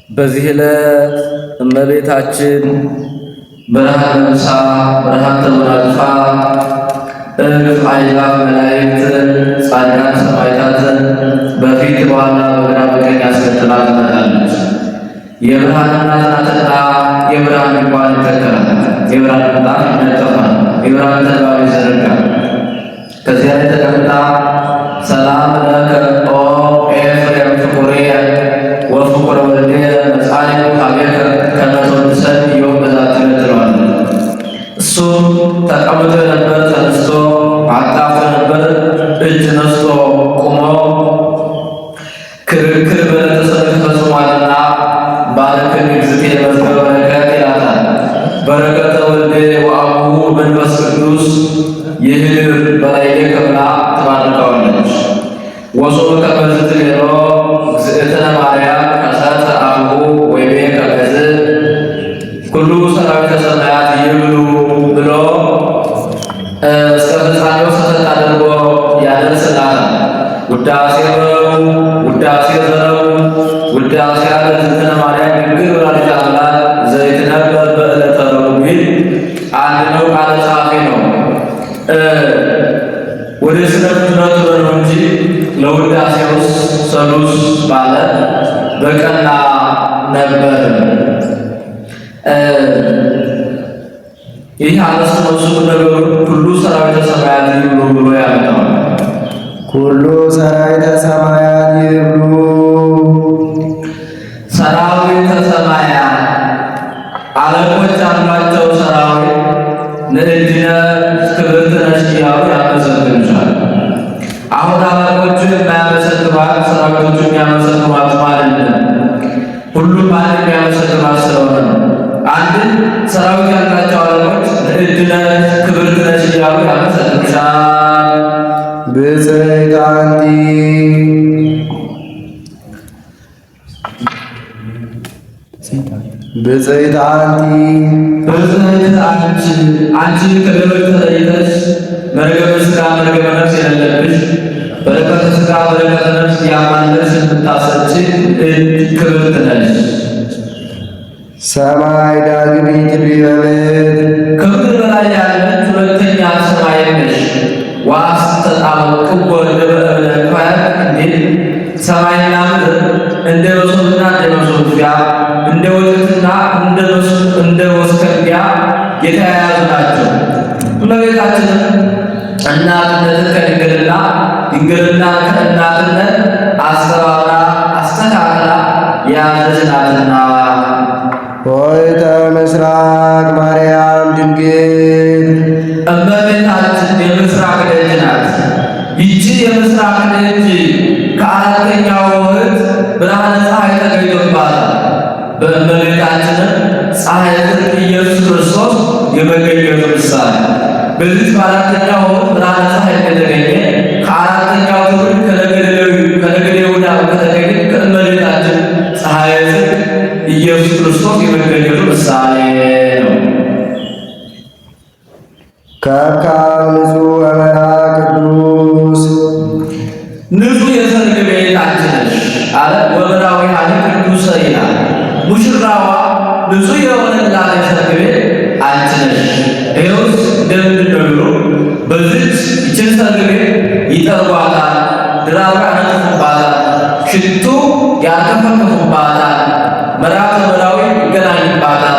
በዚህ ዕለት እመቤታችን ብርሃን ለብሳ ብርሃን ተጎናጽፋ እልፍ አእላፍ መላእክትን ጻድቃን ሰማዕታትን በፊት በኋላ በግራ በቀኝ አስከትላ ትመጣለች። የብርሃን እናት ናትና የብርሃን ድንኳን ይተከላል፣ የብርሃን ምንጣፍ ይነጠፋል፣ የብርሃን ተድባር ይዘረጋል። ከዚያ ላይ ተቀምጣ ሰላም ለከ ኦ ኤፍሬም ፍቁሬየ ወፍቁረ ወልድየ መጻእኩ ኀቤከ ከመ ትወድሰኒ ዮም በዛቲ ዕለት ትለዋለች። እሱም ተቀምጦ የነበር ተነስቶ፣ አጣፍቶ የነበር እጅ ነስቶ ቁሞ ክርክር በዕለተ ሰንበት ፈጽሟልና ባርክኒ እግዝእትየ መዝገበ በረከት ይላታል። በረከተ ወልድየ ወአቡሁ መንፈስ ቅዱስ ይህድር በላዕሌከ ብላ ትባርከዋለች። ወሶበ ከመ ትቤሎ እግዝእትነ ማርያም ከሰተ አቡሁ ወይቤ ከመዝ ኩሉ ሠራዊተ ሰማያት ይብሉ ብሎ እስከ ፍጻሜው ሰተት አድርጎ ያደርስላታል። ውዳሴ በረቡ ውዳሴ ዘረቡ ውዳሴ ለእግዝእትነ ማርያም ድንግል ወላዲተ አምላክ ዘይትነበብ በዕለተ ረቡዕ ቢል አንድ ነው፣ ቃለ ጸሐፊ ነው። ወደ ስነ ፍጥረቱ ነው እንጂ ለውዳሴውስ ሰሉስ ባለ በቀና ነበር። ይህ አነስ ነው። እሱ ነገሩ ሁሉ ሠራዊተ ሰማያት ይብሉ ብሎ ያመጣው ሁሉ ሠራዊተ ሰማያት ይብሉ። ሠራዊተ ሰማያት አለቆች አሏቸው። ሠራዊት ንዕድነ ክብርት ነሽ እያሉ ያመሰግኑሻል። አሁን አለቆቹ የማያመሰግኗት ሠራዊቶቹ የሚያመሰግኗት ማለት ነው። ሁሉም አንድ የሚያመሰግኗት ስለሆነ ነው። አንድ ሠራዊት ያላቸው አለቆች ንዕድነ ክብርት ነሽ እያሉ ያመሰግኑሻል። ብፅዕት አንቲ ብፅዕት አንቲ ብፅዕት አንቺ ከሌሎች ተለይተሽ መርገመ ሥጋ መርገመ ነፍስ የሌለብሽ በረከተ ሥጋ በረከተ ነፍስ ያማለሽ የምታሰጪ ክብርት ነሽ። ሰማይ ዳግሚት ዲበ ምድር ከምድር በላይ ያለች ሁለተኛ ሰማይ ነሽ። ወአስተጣበቅዎ እምድኅረ እምነትኳያት እንዲል ሰማይና ምድር እንደ መሶብና እንደ መሶቢያ እንደ ወጭትና እንደ ወስከንቢያ የተያያዙ ናቸው። እመቤታችንም እናትነትን ከድንግልና ድንግልና ከእናትነት አስተባብራ አስተካክላ የያዘች ናትና። ሆይተ ምስራቅ ማርያም ድንግል እመቤታችን የምስራቅ ደጅ ናት። ይቺ የምስራቅ ደጅ ከአራተኛው ወር ብርሃነ ፀሐይ ተገኝቶባታል። በእመቤታችንም ፀሐይ ጽድቅ ኢየሱስ ክርስቶስ የመገኘቱ ምሳሌ በዚህ በአራተኛው ወር ብርሃነ ፀሐይ ከተገኘ ከአራተኛው ትውልድ ከነገደ ይሁዳ ከተገኘ ከእመቤታችን ፀሐይ ጽድቅ ኢየሱስ ክርስቶስ የመገኘቱ ምሳሌ ነው። ከካም ንጹሕ እመራ ቅዱስ ንጹሕ የሰርግ ቤት አንቺ ነሽ አለ። ወመራዊ ሀኒ ቅዱስ ይላል። ሙሽራዋ ንጹሕ የሆነላት የሰርግ ቤት አንቺ ነሽ። ይኸውስ እንደምንድን ነው ብሎ በዚች ይችን ሰርግ ቤት ይጠርቧታል፣ ድራብ ያነጥፉባታል፣ ሽቱ ያርከፈክፉባታል፣ መራተ መራዊ ይገናኝባታል፣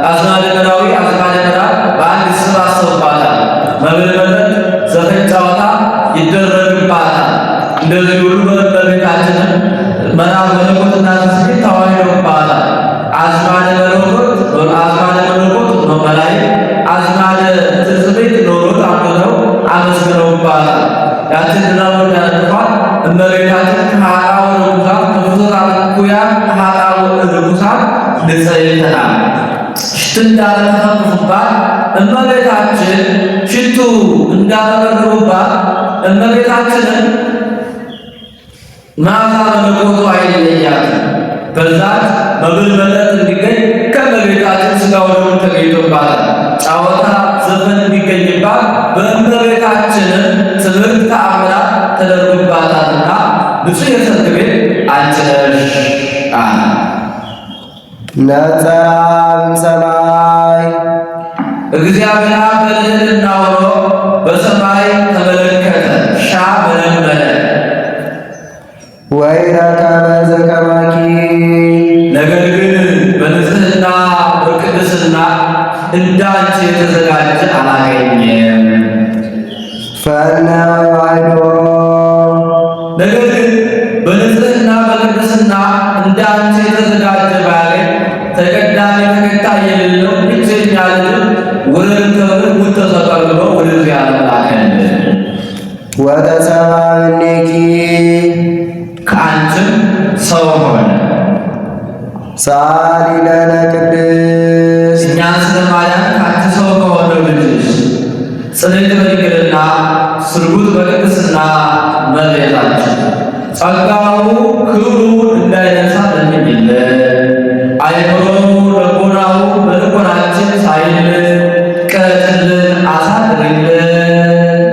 አዝማደ መራዊ አዝማደ መራ በአንድ ይሰባሰቡባታል፣ መብል መጠጥ ዘፈን ጨዋታ ይደረግባታል። እንደዚህ ሁሉ በእመቤታችንም መራተ መለኮትና ትስብእት ተዋህደውባታል። አዝማደ መለኮት ነው መላእክት፣ አዝማደ ትስብእት ኖሮት አምነው አመስግነውባታል። ያችን ድራብ እንዳነጥፏት እመቤታችን ከኃጥአው ርኩሳን ከፍጡራን እኩያን ከኃጥአው ርኩሳን ንጽሕት ናት። ሽቱ እንዳረከፈክፉባት እመቤታችን ሽቱ እንዳረከፈክፉባት እመቤታችንን መዓዛ መለኮቱ አይለያትም። በዛት መብል መጠጥ እንዲገኝ ከእመቤታችን ሥጋው ደሙ ተገኝቶባታል። ጨዋታ ዘፈን እንዲገኝባት በእመቤታችንም ትምህርት ተአምራት ተደርጎባታልና ንጹሕ የሰርግ ቤት አንቺ ነሽ አለ። ነጸራ እምሰማይ እግዚአብሔር በልዕልና ሆኖ በሰማይ ተመለከተ፣ ሻ መለመለ። ወይረከበ ዘከማኪ ነገር ግን በንጽሕና በቅድስና እንዳንቺ የተዘጋጀ አላገኘም። ፈነ ዋሕዶ ነገር ግን በንጽሕና በቅድስና እንዳንቺ የተዘጋጀ ባያገኝ ተቀዳሚ ተከታይ የሌለው ብቸኛ ልጅ ወደ ክብር ሙት ተሰቅሎ ወደዚህ ዓለም ላከልን። ወተሰብአ እምኔኪ ከአንቺም ሰው ሆነ። ሰአሊ ለነ ቅድስት እኛን ስለማዳን ከአንቺ ሰው ከሆነው ልጅሽ ጽንዕት በድንግልና ስርጉት በቅድስና እመቤታችን ጸጋው ክብሩ እንዳይነሳ ለምኝልን። አይምሮው ልቦናው በልቦናችን ሳይልን ቅረጽልን፣ አሳድርልን።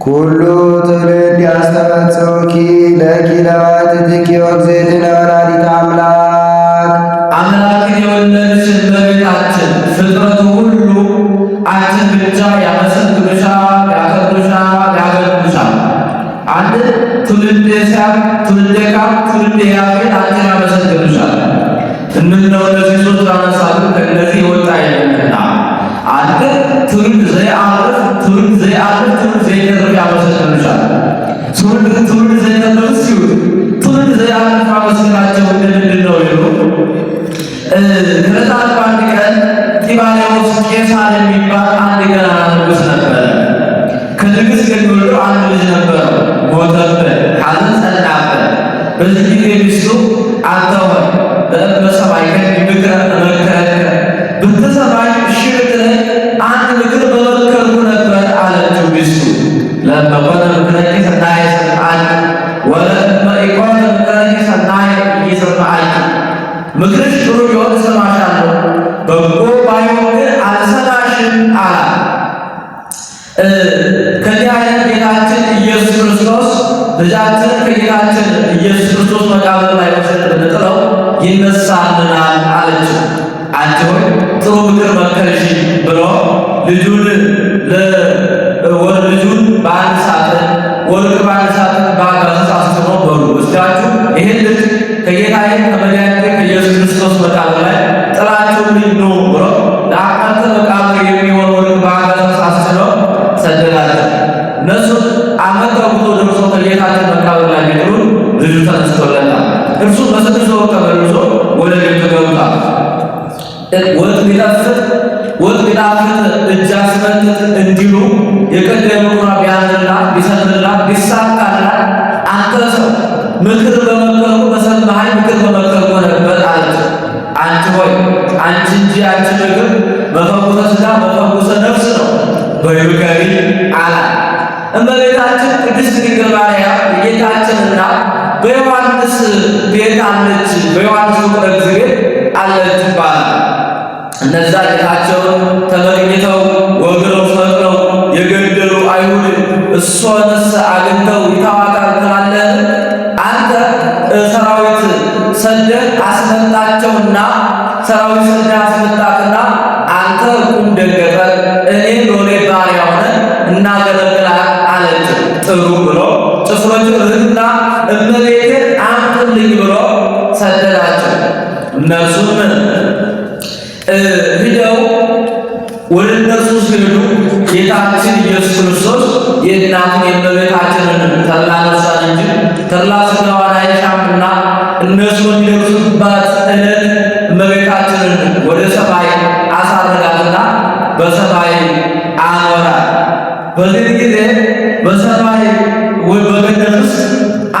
ኩሉ ትውልድ ያስተበጽሑኪ ለኪ ለባሕቲትኪ ወእግዝእትነ ወላዲተ አምላክ አምላክን የወለድሽ እመቤታችን ፍጥረቱ ሁሉ አንቺን ብቻ ያመሰግኑሻል፣ ያከብሩሻል፣ ያገኑሻል። አንድ ትውልደ ሲያም ትውልደ ካም ትውልደ ያፌት አንቺን ያመሰግኑሻል። እነሆ እነዚህ ሦስት አነሳሉ ከእነዚህ የወጣ የለምና አንድ ትውልድ ዘየዐርፍ ትውልድ ዘየዐርፍ ትውልድ ዘየተርፍ ያመሰግኑሻል። ትውልድ ዘየተርፍ ሲሆን ትውልድ ዘየዐርፍ ማመስገናቸው ምንድን ነው ይሉ ከዕለታት በአንድ ቀን ጢባርዮስ ቄሳር የሚባል አንድ ገናና ንጉሥ ነበረ። ከንግሥት የሚወልዱ አንድ ልጅ ነበረው። ሞተበት፣ ሐዘን ጸናበት። በዚህ ጊዜ ሚስቱ አንተ ሆይ በሰማይ ምክረ መከረከ ብትሰማኝ እሺ ብትለኝ አንድ ምክር በመከርኩ ነበር አለችው ሚስቱ። ለመኮነ ምክረኪ ሰናየ ሰምዓኒ ወለእመ ኢኮነ ምክረኪ ሰናየ ኢሰምዓኒ። ምክርሽ ጥሩ ቢሆን እሰማሻለሁ፣ በጎ ባይሆን ግን አልሰማሽም አላት። ከዚህ አይነት ጌታችን ኢየሱስ ክርስቶስ ልጃችን ከጌታችን ኢየሱስ ክርስቶስ መቃብር ላይ ወስደን ብንጥለው ይነሳልናል አለችው። አንቺ ሆይ ጥሩ ምክር መከርሽኝ ብሎ ልጁን በአንድ ሳጥን ወርቅ በአንድ ሳጥን በአጋዘን አስጭኖ በሉ ወስዳችሁ ይህን ልጅ ከጌታዬ ከመድኃኒቴ ከኢየሱስ ክርስቶስ መቃብር ላይ ጥላችሁልኝ ኑ ብሎ ለአንተ መቃብር የሚሆን ወርቅ በአጋዘን አስጭኖ ሰደዳቸው። እነሱ ዓመት ተጉዞ ደርሶ ከጌታችን መቃብር ላይ ቢጥሉን ልጁ ተነስቶለታል። እርሱ በስድስት ወር ተመልሶ ወደ ቤቱ ገብቷል። ወጥ ቢጣፍጥ እጅ አስመጥጥ እንዲሉ የቀደመ ምኩራብ ቢያዝንላ ቢሰምርላ ቢሳካላ አንተ ሰው ምክር በመከርኩ በሰማኸኝ ምክር በመከርኩ ነበር አለች። አንቺ ሆይ አንቺ እንጂ አንቺ ምክር መፈውሰ ሥጋ መፈውሰ ነፍስ ነው በይምከሪ አላት። እመቤታችን ቅድስት ድንግል ማርያም የጌታችንና በዮሐንስ ቤት አለች፣ በዮሐንስ ፍቁረ እግዚእ ቤት አለች ይባላል። እነዛ ጌታቸውን ተመግኝተው ወግረው ሰቅለው የገደሉ አይሁድ እሷንስ አግኝተው ይተዋታል ትላለህ? አንተ ሰራዊት ሰደህ አስመጣቸውና ሰራዊት ሰደህ አስመጣትና አንተ ቁም ደገፈር እኔ ሎሌ ባሪያ ሆነን እናገለግላል አለች። ጥሩ ብሎ ጭፍሮችንና እመቤቴን አምጡልኝ ብሎ ሰደዳቸው። እነርሱም ሂደው ወደ እነርሱ ሲሄዱ ጌታችን ኢየሱስ ክርስቶስ የእናቱን የእመቤታችንን ተድላ ነፍሷን እንጂ ተድላ ሥጋዋን አይሻምና እነሱ በሚደርሱባት ዕለት እመቤታችንን ወደ ሰማይ አሳረጋትና በሰማይ አኖራት። በዚህ ጊዜ በሰማይ በገነት ውስጥ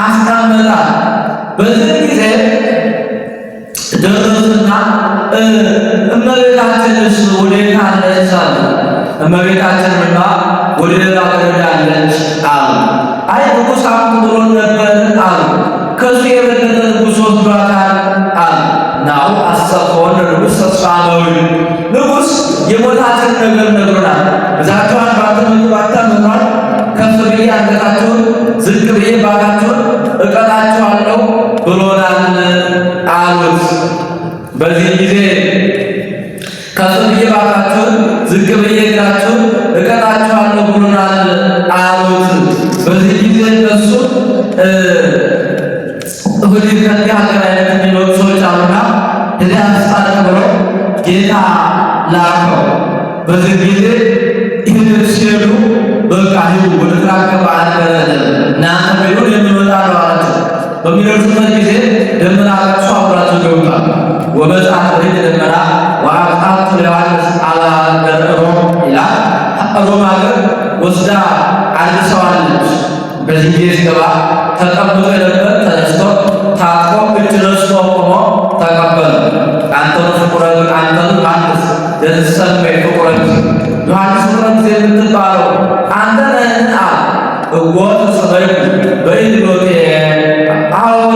አስቀመጣት። በዚህ ጊዜ ደረሱና እመቤታችንስ ወዴት አለች አሉ። እመቤታችንማ ወደ ሌላ ትሄዳለች አሉ። አይ ንጉሥ አምጡ ብሎን ነበር አሉ። ከሱ የበለጠ ንጉሥ ወስዷታል አሉ። ናሁ አሰብሖን ንጉሥ ተስፋ ነው። ንጉሥ የሞታችን ነገር ነግሮናል። እዛቸዋን ባትመጡ ባታመኗል ከፍ ብዬ አንገታቸውን ዝቅ ብዬ ባጋቸውን ብሎናል አሉት። በዚህ ጊዜ ከፍ ብዬ ባካችሁን ዝቅ ብዬ እግራችሁን እቀጣችኋለሁ ብሎናል አሉት። በዚህ ጊዜ እነሱ እሁድ ከዚህ ሀገር አይነት የሚኖሩ ሰዎች አሉና እዚያ ስታርቅ ብሎ ጌታ ላከው። በዚህ ጊዜ ይህን ሲሄዱ በቃ ሂዱ ወደ ተራቀቀ አገር እናንተ ቢሆን የሚመጣ ነው አላቸው። በሚደርሱበት ጊዜ ደመና ለብሶ አብሯቸው ገብቷል። ወመጽአት ወደ ደመና ወአብጽሐት ለዮሐንስ አበ ሮም ይላል። ሮም ሀገር ወስዳ አድርሰዋለች። በዚህ ጊዜ ሲገባ ተቀምጦ የነበር ተነስቶ ታጥቆ እጅ ነስቶ ቆሞ ተቀበለ። አንተኑ ፍቁረ አንተኑ ዮሐንስ ዘትሰመይ ፍቁረ ዮሐንስ ፍቁረ የምትባለው አንተ ነህን? እወ ተሰበይኩ በኢሎቴ አሁን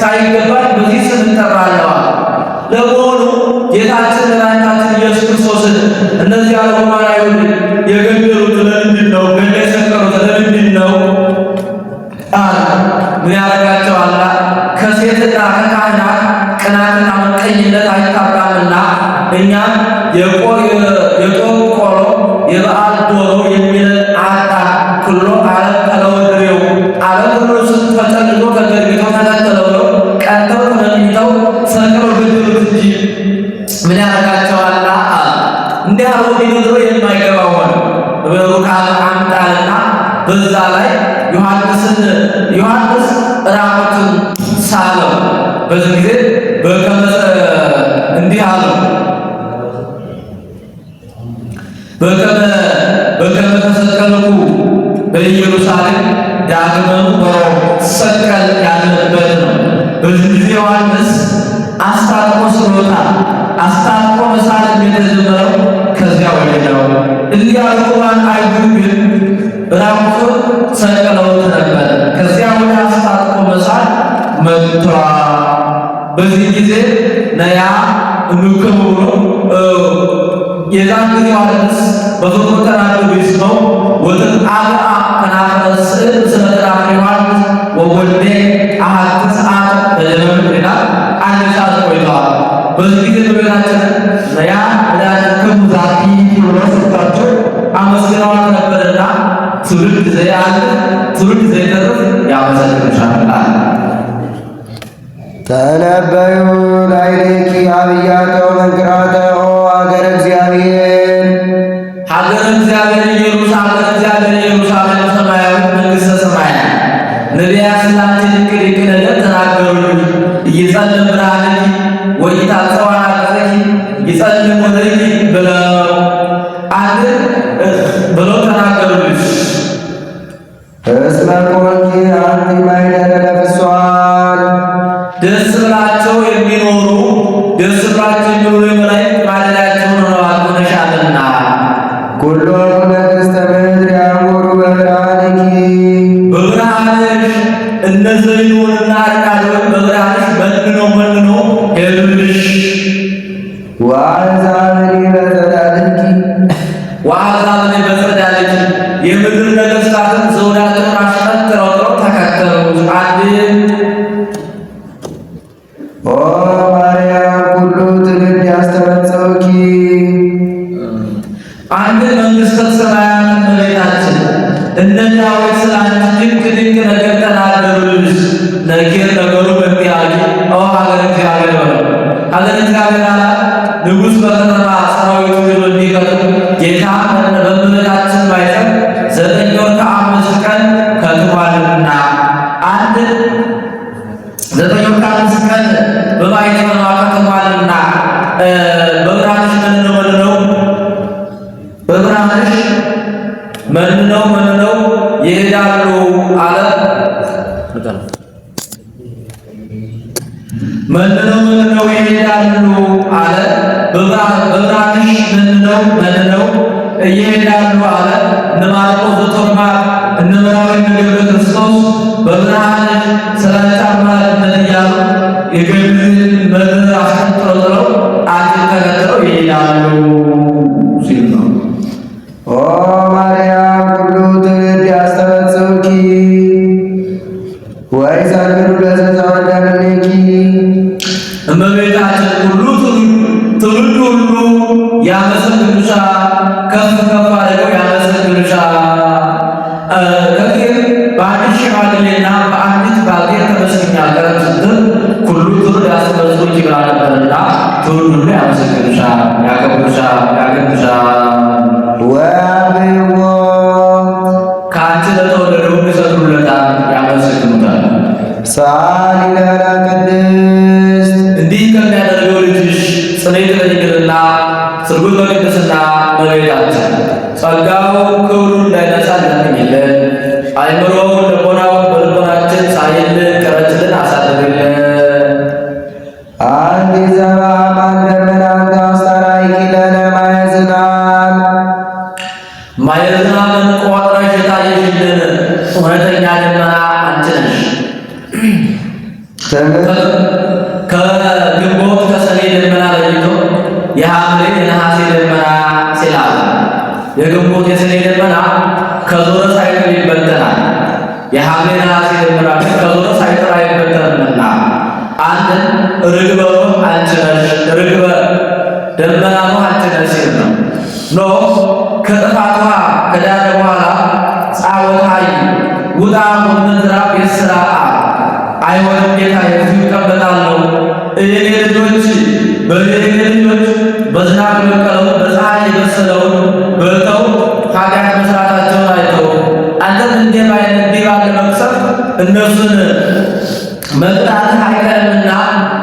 ሳይገባኝ በዚህ ስም እጠራለሁ። ለመሆኑ ጌታችን መድኃኒታችን ኢየሱስ ክርስቶስን እነዚያ ሮማውያን አይሁድ የገደሉት ለምንድን ነው? ገድለው የሰቀሉት ለምንድን ነው? ምን ያደርጋቸዋል? ከሴትና ከካህናት ቅናትና ምቀኝነት አይታጣምና እኛም የጦር ቆሎ የበዓል ዶሮ የሚል አጣ ክሎ ዓለም ተለወድሬው ዓለም ሁሉ ተጨልሎ ተገርግቶ ተከተለው ነው ቀንተው ተመኝተው ሰቅለው ገደሉት እንጂ ምን ያደርጋቸዋል? እንዲህ አለው ቢነግሮ የማይገባው ሆነ። በሩካብ አምጣልና በዛ ላይ ዮሐንስ ራቁቱን ሳለው። በዚህ ጊዜ እንዲህ አለው በከመ ተሰቀልኩ በኢየሩሳሌም ዳግመኑ በሮም ሰቀል ያለበት ነው። በዚህ ጊዜ ዮሐንስ አስታጥቆ ስሎታል። አስታጥቆ መሳለም የተጀመረው ከዚያ ወዲህ ነው። እሊያ ሮማን አይሁድ ግን ራቁቱን ሰቅለውት ነበር። ከዚያ ወዲህ አስታጥቆ መሳል መጥቷል። በዚህ ጊዜ ነያ እንከሙ ብሎ የዛን ጊዜ ዮሐንስ በፍቅሩ ተናዶ ቢስመው ወተጣብአ ከናፈረ ስዕል ስለ ተናፈረ ዮሐንስ ወወልዴ አሐተ ሰዓት በደመ ይላል። አንድ ሰዓት ቆይተዋል። በዚህ ጊዜ በቤታችን ነያ መድኃኒትክሙ ዛቲ ብሎ ሰጥቷቸው አመስግነዋት ነበርና ትውልድ ዘያልፍ ትውልድ ዘይተርፍ ያመሰግንሻል። ተነበዩ ላዕሌኪ አብያተው መንክራተው ሀገረ እግዚአብሔር ሀገረ እግዚአብሔር ኢየሩሳሌም ሰማያዊት መንግሥተ ሰማያት ነቢያት ስላንቺ ድንቅ ድንቅ ነገር ተናገሩልሽ። እይጸልም ብርሃንኪ ወኢታጸዋ ኀቅረኪ ይጸልም ወደኪ ብለው ተናገሩልሽ። እስመ ኮንኪ አንቲ ማኅደረ ለፍሥሓን ደስ ብላቸው የሚኖሩ የመላእክት ማደሪያቸው ሆነሻልና። ኩሎሙ ነገሥተ ምድር ያእምሩ በብርሃንኪ በብርሃንሽ እነ ዘይኑንና አርቃዶን በብርሃንሽ መንነው ሄዱልሽ። ወአሕዛብኒ በጸዳልኪ የምድር ነገሥታትን ዘውዳቸውን አሽቀንጥረው ተከተሉት። ኦ ማርያም ኩሉ ትውልድ ያስተበጽሑኪ አንድ መንግሥተ ሰማያት እመቤታችን እነ ዳዊት ስላንቺ ድንቅ ድንቅ ነገር ተናገሩልሽ። ነኪር ነገሩ በሚያል ሀገረ እግዚአብሔር ነው። ሀገረ እግዚአብሔር አላት ንጉሥ በከተማ ሰራዊቱ ይዞ እንዲቀርብ ጌታ በእመቤታችን ማኅፀን 9 ወር ከ5 ቀን ከትሟልና 9 ወር ከ5 ቀን በማኅፀኗ ከትሟልና በብርሃንሽ መንነው ይሄዳሉ አለ። መንነው ይሄዳሉ አለ። በብርሃንሽ መንነው ይሄዳሉ አለ። እነ ማርቆስ ዘቶማር እነ መራዊ ገብረ ክርስቶስ በብርሃንሽ ስለንቺ አማላጅነት እያሉ የገብርን ምድር አስቀጥለው አንቺን ተከትለው ይሄዳሉ ሲል ነው። ኦ ማርያም ኩሉ ትውልድ ያስተበጽሑኪ ወይሰግዱ ለዘተወለደ ያመሰግኑሻል፣ ከፍ ከፍ አድርገው ያመሰግኑሻል። ከዚህ በአንዲት ሽማግሌና በአንዲት ባልቴት ተመስግኛ ቀረብ ስትል ሁሉ ትውልድ ያስመዝጉኝ ይብላ ነበርና ትውልድ ሁሉ ያመሰግኑሻል፣ ያከብሩሻል፣ ያገኑሻል። ወአብዎ ከአንቺ ለተወለደው ይሰግዱለታል፣ ያመሰግኑታል። ሰአሊ ለነ ቅድስት እንዲህ ከሚያደርገው ልጅሽ ጽኔት በድንግልና ስርጉት በቅድስና እመቤታችን ጸጋው ክብሩ እንዳይነሳ ለምኝልን። አእምሮውን ልቦናውን በልቦናችን ሳይልን ቀረችልን አሳድርልን። አንድ ዘበአማን ደመናን ታስተራይኪ ለነ ማየ ዝናብ ማየ ዝናብን ቆጥረሽ የታየሽልን እውነተኛ ደመና አንቺ ነሽ። ከግንቦት ከሰኔ ደመና ለይቶ የሐምሌ የነሐሴ ደመና ሲላል የግንቦት የሰኔ ደመና ከዞረ ሳይጥል ይበተናል። የሐምሌ ነሐሴ ደመና ከዞረ ሳይጥል አይበተንምና አንድ ርግበ አንቺ ነሽ፣ ርግበ ደመና ነው አንቺ ነሽ ሲል ነው። ኖህ ከጥፋቷ ከዳነ በኋላ ጻወታይ ውጣ ምድራ ቤት ስራ አይሆንም ጌታ የዚህ ይቀበጣለሁ የኔ ልጆች በሌሌ ልጆች በዝናብ የበቀለውን በፀሐይ የበሰለውን በልተው ኃጢአት መስራታቸውን አይተው አንተም እንዲህ ባለ መቅሰፍት እነሱን መቅጣትህ አይቀርምና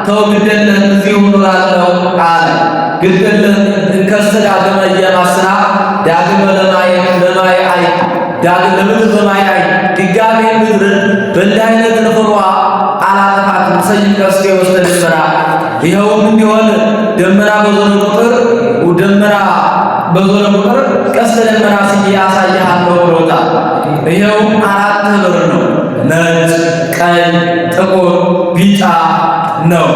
ተው ግደለህ እዚሁ እኖራለሁ አለ። ግደለህ እንከስ ዳግመ እየማስና ዳግመ ለማይ አይ ዳግመ ለምድር በማይ አይ ድጋሜ ምድርን በእንዲህ አይነት ንፍሯ አላጠፋትም ሰይፍ ቀስቴ ውስጥ ደመና ይኸውም እንዲሆን ደመና በዞረ ቁጥር ቀስተ ደመና ስዬ አሳይሃለሁ ብሎታል። ይኸውም 4 ህብር ነው። ነጭ፣ ቀይ፣ ጥቁር፣ ቢጫ ነው።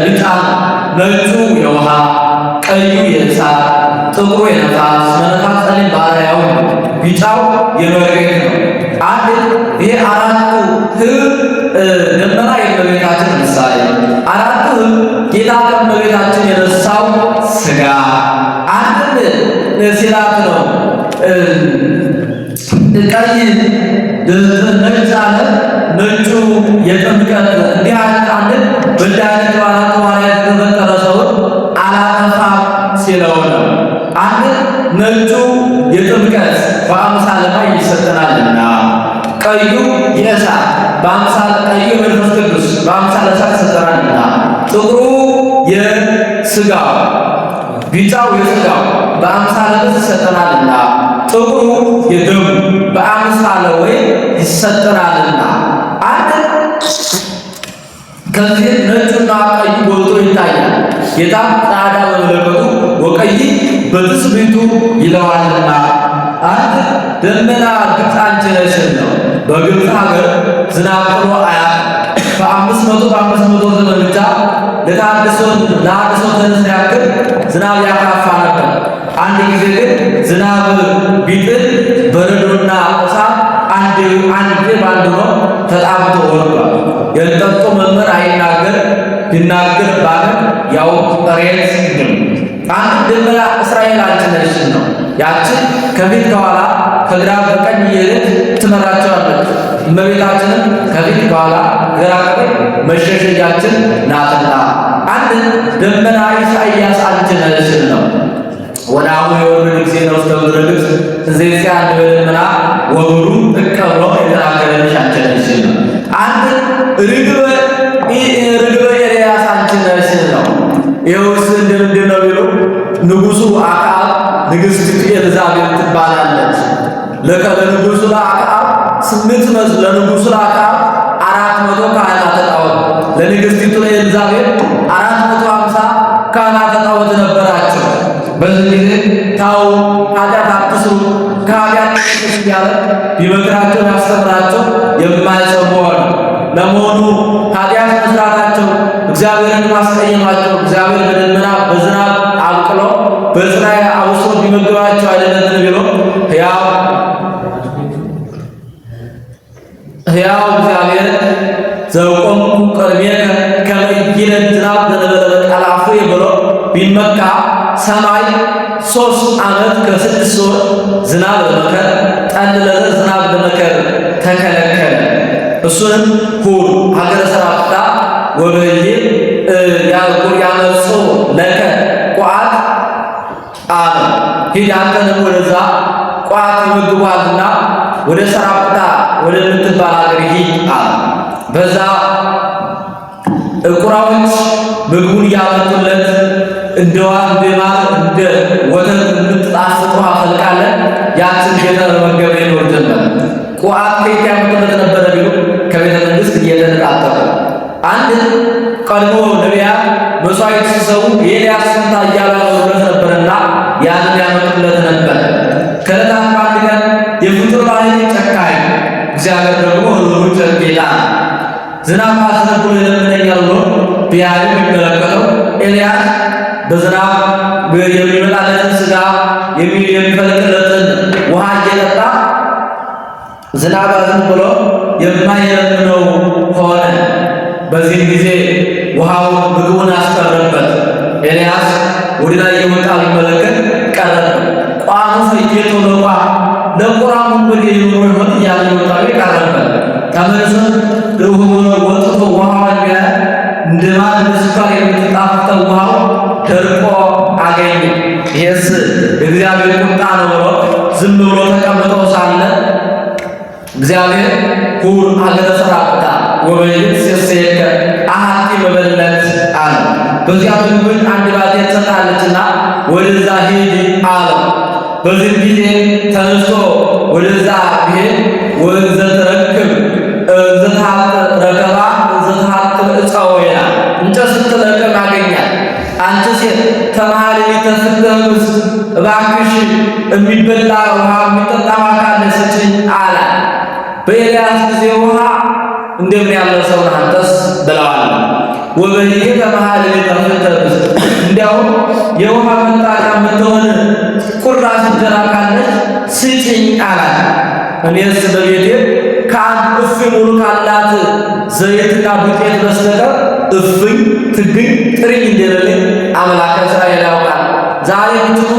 ቢጫ ነጩ የውሃ ቀዩ የእሳት ጥቁሩ የነፋስ መነፋስ ጸሊም ባሪያው ቢጫው የመሬት ነው። አንድ ይሄ 4ቱ ህብር ደመና የእመቤታችን ምሳሌ 4ቱ ህብር ጌታ ከእመቤታችን የነሳው ስጋ አንድ ሲላት ነው። ቀይ ነጭ አለ ነጩ የጥምቀት እንዲህ አይነት አንድ በእንዲህ አይነት በዓላት በኋላ የተፈጠረ ሰውን አላጠፋም ሲለው ነው። አንድ ነጩ የጥምቀት በአምሳለ ማይ ይሰጠናልና ቀዩ የእሳት በአምሳለ ቀዩ መንፈስ ቅዱስ በአምሳለ እሳት ይሰጠናልና ጥቁሩ የስጋው ቢጫው የስጋው በአምሳለ ነፍስ ይሰጠናልና ጥቁሩ የደሙ በአምሳለ ወይን ይሰጠናልና አንድ ከዚህ ነጩና ቀዩ ጎልቶ ይታያል። ጌታ ጻዕዳ በመለከቱ ወቀይ በትስብእቱ ይለዋልና አንድ ደመና ግብፅ አንቺ ነሽ ነው። በግብፅ ሀገር ዝናብ ጥሎ አያውቅም። በ500 ዘመን ብቻ ለታድሶ ተነስ ያክል ዝናብ ያካፋ ነበር። አንድ ጊዜ ግን ዝናብ ቢጥል በረዶና እሳት አንድ ባንድ ነው ተጣብቶ ወርዷል። የጠጡ መምህር አይናገር ቢናገር ባለ ያው ሬት ነው። አንድ ደመና እስራኤል አንቺ ነሽ ነው። ያችን ከፊት ከኋላ ከግራ በቀኝ እየሄደች ትመራቸዋለች። እመቤታችንም ከፊት ከኋላ ግራ ቀኝ መሸሸጊያችን ናትና አንድ ደመና ኢሳይያስ አንቺ ነሽ ነው። ወደ አሁን የወረደ ጊዜ ነው ተብሎ ግብፅ እዚያ አንድ በደመና ወብሩ ተቀብሎ የተናገረች አንቺ ነሽ ነው። አንድ ርግበ ኤልያስ አንቺ ነሽ ነው። ይኸውስ እንደምንድን ነው ቢሉ ንጉሡ አክዓብ ንግሥቲቱ ኤልዛቤል ትባላለች። ለንጉሡ ለአክዓብ 800 ለንጉሡ ለአክዓብ 400 ካህናተ ጣዖት ለንግሥቲቱ ለኤልዛቤል 450 ካህናተ ጣዖት ነበራቸው። በዚህ ጊዜ ታው ኃጢአት አትስሩ ከኃጢአት እያለ ቢመክራቸው ያስተምራቸው የማይሰሙ ሆኑ። ለመሆኑ ኃጢአት መስራታቸው እግዚአብሔርን ማስቀየማቸው እግዚአብሔር በደመና በዝናብ አብቅሎ በዝናብ አውሶ ቢመግባቸው አይደለም ቢሎ ሕያው እግዚአብሔር ዘቆምኩ ቅድሜከ ከመ ይነድ ዝናብ ዘነበለ በቃል አፉየ ብሎ ቢመካ ሰማይ 3 ዓመት ከ6 ወር ዝናብ ለመከር ጠል ለዘር ዝናብ ለመከር ተከለከለ። እሱንም ሁር ሀገረ ሰራፍታ ወበየ ያልኩር ያመጾ ለከ ቋት አለ ሂድ አንተንም ወደዛ ቋት ይመግቧልና ወደ ሰራፍታ ወደ ምትባል ሀገር ሂድ አለ። በዛ ቁራዎች ምግቡን ያመጡለት እንደዋ እንደማር እንደ ወተት የምትጣፍጥ ውሃ ፈልቃለን። ያችን ጌታ ለመገበ ይኖር ጀመር። ቋት ከየት ያመጡለት ነበረ ቢሉ ከቤተ መንግስት እየተነጣጠቁ አንድ ቀድሞ ነቢያት መስዋዕት ሲሰዉ ኤልያስ ስንታ እያላሉለት ነበርና ያንን ያመጡለት ነበር። ከዕለታት አንድ ቀን የፍጡር ባህሪ ጨካኝ እግዚአብሔር ደግሞ ሩሩ ጨርቄላ ዝናብ አስነብሎ ይለምነኛል ብሎ ቢያዩ የሚመለከተው ኤልያስ በዝናብ የሚመጣለትን ስጋ የሚፈልቅለትን ውሃ እየጠጣ ዝናብ አዝንብሎ የማይለምነው ሆነ። በዚህ ጊዜ ውሃው ምግቡን አስቀረበት። ኤልያስ ወደ ላይ የወጣ ቢመለከት ቀረበ። ቋሙ ፈይቶ ለቁራሙ እንግዲህ ይኖር ይሆን እያለ የወጣ ቀረበት። ተመልሶ ወጥቶ ውሃውን እንደማር ስኳር የምትጣፍጠው ውሃው ደርቆ አገኘ። ይህስ እግዚአብሔር ቁጣ ነው ብሎ ዝም ብሎ ተቀምጦ ሳለ እግዚአብሔር ሁር ሀገረ ሰራፍታ ወበይት ሲሰየከ አሐቲ መበለት አለ። በዚያ ምግብን አንድ ባልቴት ሰጣለችና ወደዛ ሂድ አለ። በዚህ ጊዜ ተነስቶ ወደዛ ቢሄድ ወንዘ ተረክብ ዘታት ረከባ ዘታት እፀው ይላል። እንጨት ስትለቅም ያገኛል። አንቺ ሴት ተማሪ ተስደምስ እባክሽ የሚበላ ውሃ የሚጠጣ ካለ ስጪኝ አለ። በኤልያስ ጊዜ ውሃ እንደምን ያለ ሰው ነህ አንተስ ብለዋል። ወበይሄ ተማሪ ተስደምስ እንዲያው የውሃ መጣጫ የምትሆን ቁራሽ እንጀራ ካለች ስጪኝ አላት። እኔስ በቤቴ ከአንድ እፍኝ ሙሉ ካላት ዘይትና ዱቄት በስተቀር እፍኝ ትግኝ ጥሪኝ እንደሌለኝ አምላከ እስራኤል ያውቃል። ዛሬ ብትሉ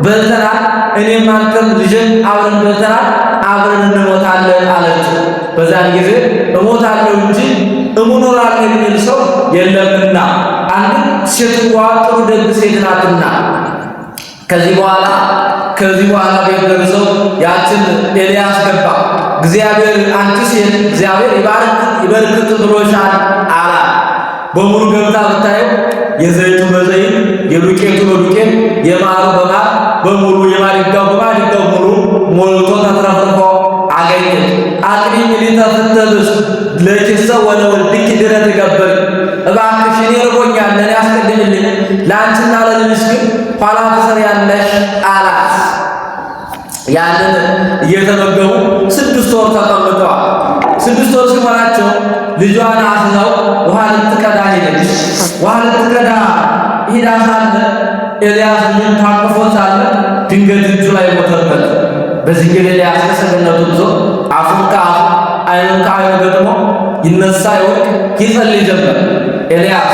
በልተናል፣ እኔም አንተም ልጅም አብረን በልተናል፣ አብረን እንሞታለን አለችው። በዛን ጊዜ እሞታለሁ እንጂ እምኖራለሁ የሚል ሰው የለምና አንድ ሴትዋ ጥሩ ደግ ሴት ናትና ከዚህ በኋላ ቤት ደርሰው ያችን ኤልያስ ገባ። እግዚአብሔር አንቺ ሴት እግዚአብሔር ይባርክ ብሎሻል አላት። በሙሉ ገብታ ብታየው የዘይቱ በዘይት የዱቄቱ በዱቄት የማሩ በማር በሙሉ የማድጋው በማድጋው ሙሉ ሞልቶ ተትረፍርፎ አገኘች። አቅዲም ሊተፍተብስ ለኪሰ ወለወልድኪ ድረት ገበር እባክሽ እኔ ርቦኛል ለእኔ አስቀድምልኝ ለአንቺና ለልጅሽ ግን ኋላ ትሰሪያለሽ አላት። ያንን እየተመገቡ 6 ወር ተቀምጠዋል። 6 ወር ሲሞላቸው ልጇን አስዘው ውሃ ልትቀዳ ሄደች። ውሃ ልትቀዳ ሄዳ ሳለ ኤልያስ ልጁን ታቅፎ ሳለ ድንገት እጁ ላይ ሞተበት። በዚህ ጊዜ ኤልያስ ከሰገነቱ ይዞ አፉን ከአፉ ዓይኑን ከዓይኑ ገጥሞ ይነሳ ይወድቅ ይጸልይ ጀመር። ኤልያስ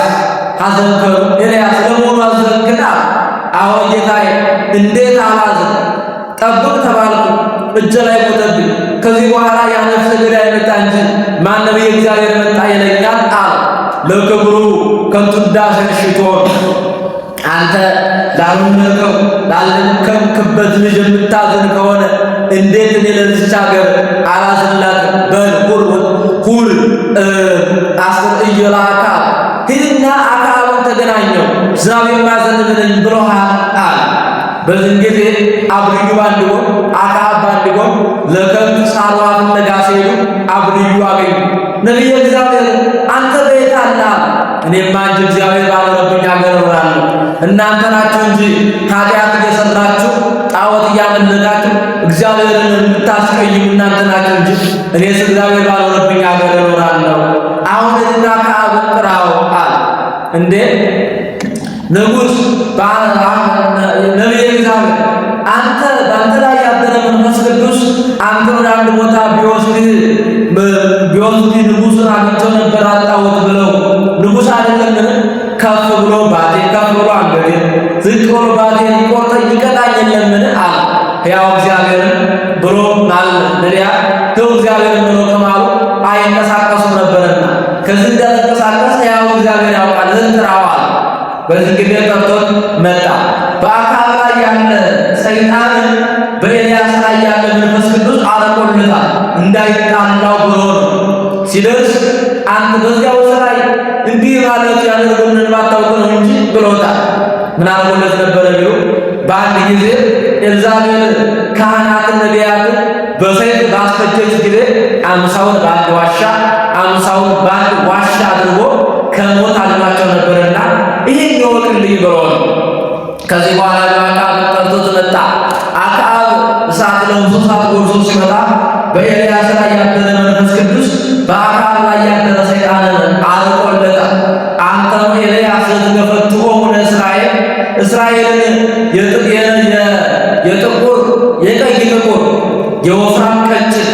ሐዘንከሩ ኤልያስ ለመሆኑ አዘንክና? አዎ ጌታዬ፣ እንዴት አላዝን? ጠብቅ ተባልኩ፣ እጄ ላይ ሞተብኝ። ከዚህ በኋላ ያ ነፍሰ ገዳይ መጣ እንጂ ማን ነቢየ እግዚአብሔር መጣ ይለኛል አለ። ለክብሩ ከንቱ ውዳሴን ሽቶ አንተ ላልነከው ላልከምክበት ልጅ የምታዝን ከሆነ እንዴት እኔ ለዚች ሀገር አላዝንላትም? በል ሁል አስር እየላካ ሂድና አክዓብን ተገናኘው ዝናብ የማያዘንብልኝ ብሎሃል አለ። በዚህ ጊዜ አብርዩ ባንድ ጎን አክዓብ ባንድ ጎን ለከብት ሳሯ ፍለጋ ሲሄዱ አብርዩ አገኙ። ነቢየ እግዚአብሔር አንተ በየት አለ? እኔማ እንጂ እግዚአብሔር ባኖረብኝ ሀገር እኖራለሁ። እናንተ ናችሁ እንጂ ኃጢአት እየሰራችሁ ጣዖት እያመለካችሁ እግዚአብሔርን የምታስቀይሙ እናንተ ናችሁ እንጂ እኔስ እግዚአብሔር ባኖረብኝ ሀገር እኖራለሁ። አሁን እና አክዓብን ጥራው አለ። እንዴ ንጉሥ ነቢየ እግዚአብሔር አንተ በአንተ ላይ ያደረ መንፈስ ቅዱስ አንተ ወደ አንድ ቦታ ቢወስድ ንጉሥን አግኝተው ነበር አጣሁት ብለው ንጉሥ አይደለምን? ከፍ ብሎ ባቴ ከፍ ብሎ አንገቴ ዝቅ ብሎ ከዚህ እንደተንቀሳቀስ ሕያው እግዚአብሔር ያውቃል ጥራዋል። በዚህ ጊዜ ጠርቶት መጣ። በአካል ላይ ያለ ሰይጣን በኤልያስ ላይ ያለ መንፈስ ቅዱስ አለቆለታል እንዳይጣላው ብሎ ነው። ሲደርስ አንተ በዚያው ላይ እንዲህ ማለት ያደረገውን ማታውቅ ነው እንጂ ብሎታል። ምን አለቆለት ነበረ ቢሉ በአንድ ጊዜ ኤልዛቤል ካህናትን ነቢያትን በሰይፍ ባስፈጀች ጊዜ 50ውን በአንድ ዋሻ 50ውን በአንድ ዋሻ አድርጎ ከሞት አድኗቸው ነበርና ይህን ይወቅልኝ ብሎ ነው። ከዚህ በኋላ አክዓብ ጠርቶት መጣ። አክዓብ እሳት ለብሶ እሳት ጎርሶ ሲመጣ በኤልያስ ላይ ያደረ መንፈስ ቅዱስ በአክዓብ ላይ ያደረ ሰይጣንን አርቆለታል። አንተም ኤልያስ ለትገፈትኦ ሆነ እስራኤልን የጥቁር የቀይ ጥቁር የወፍራም ቀጭን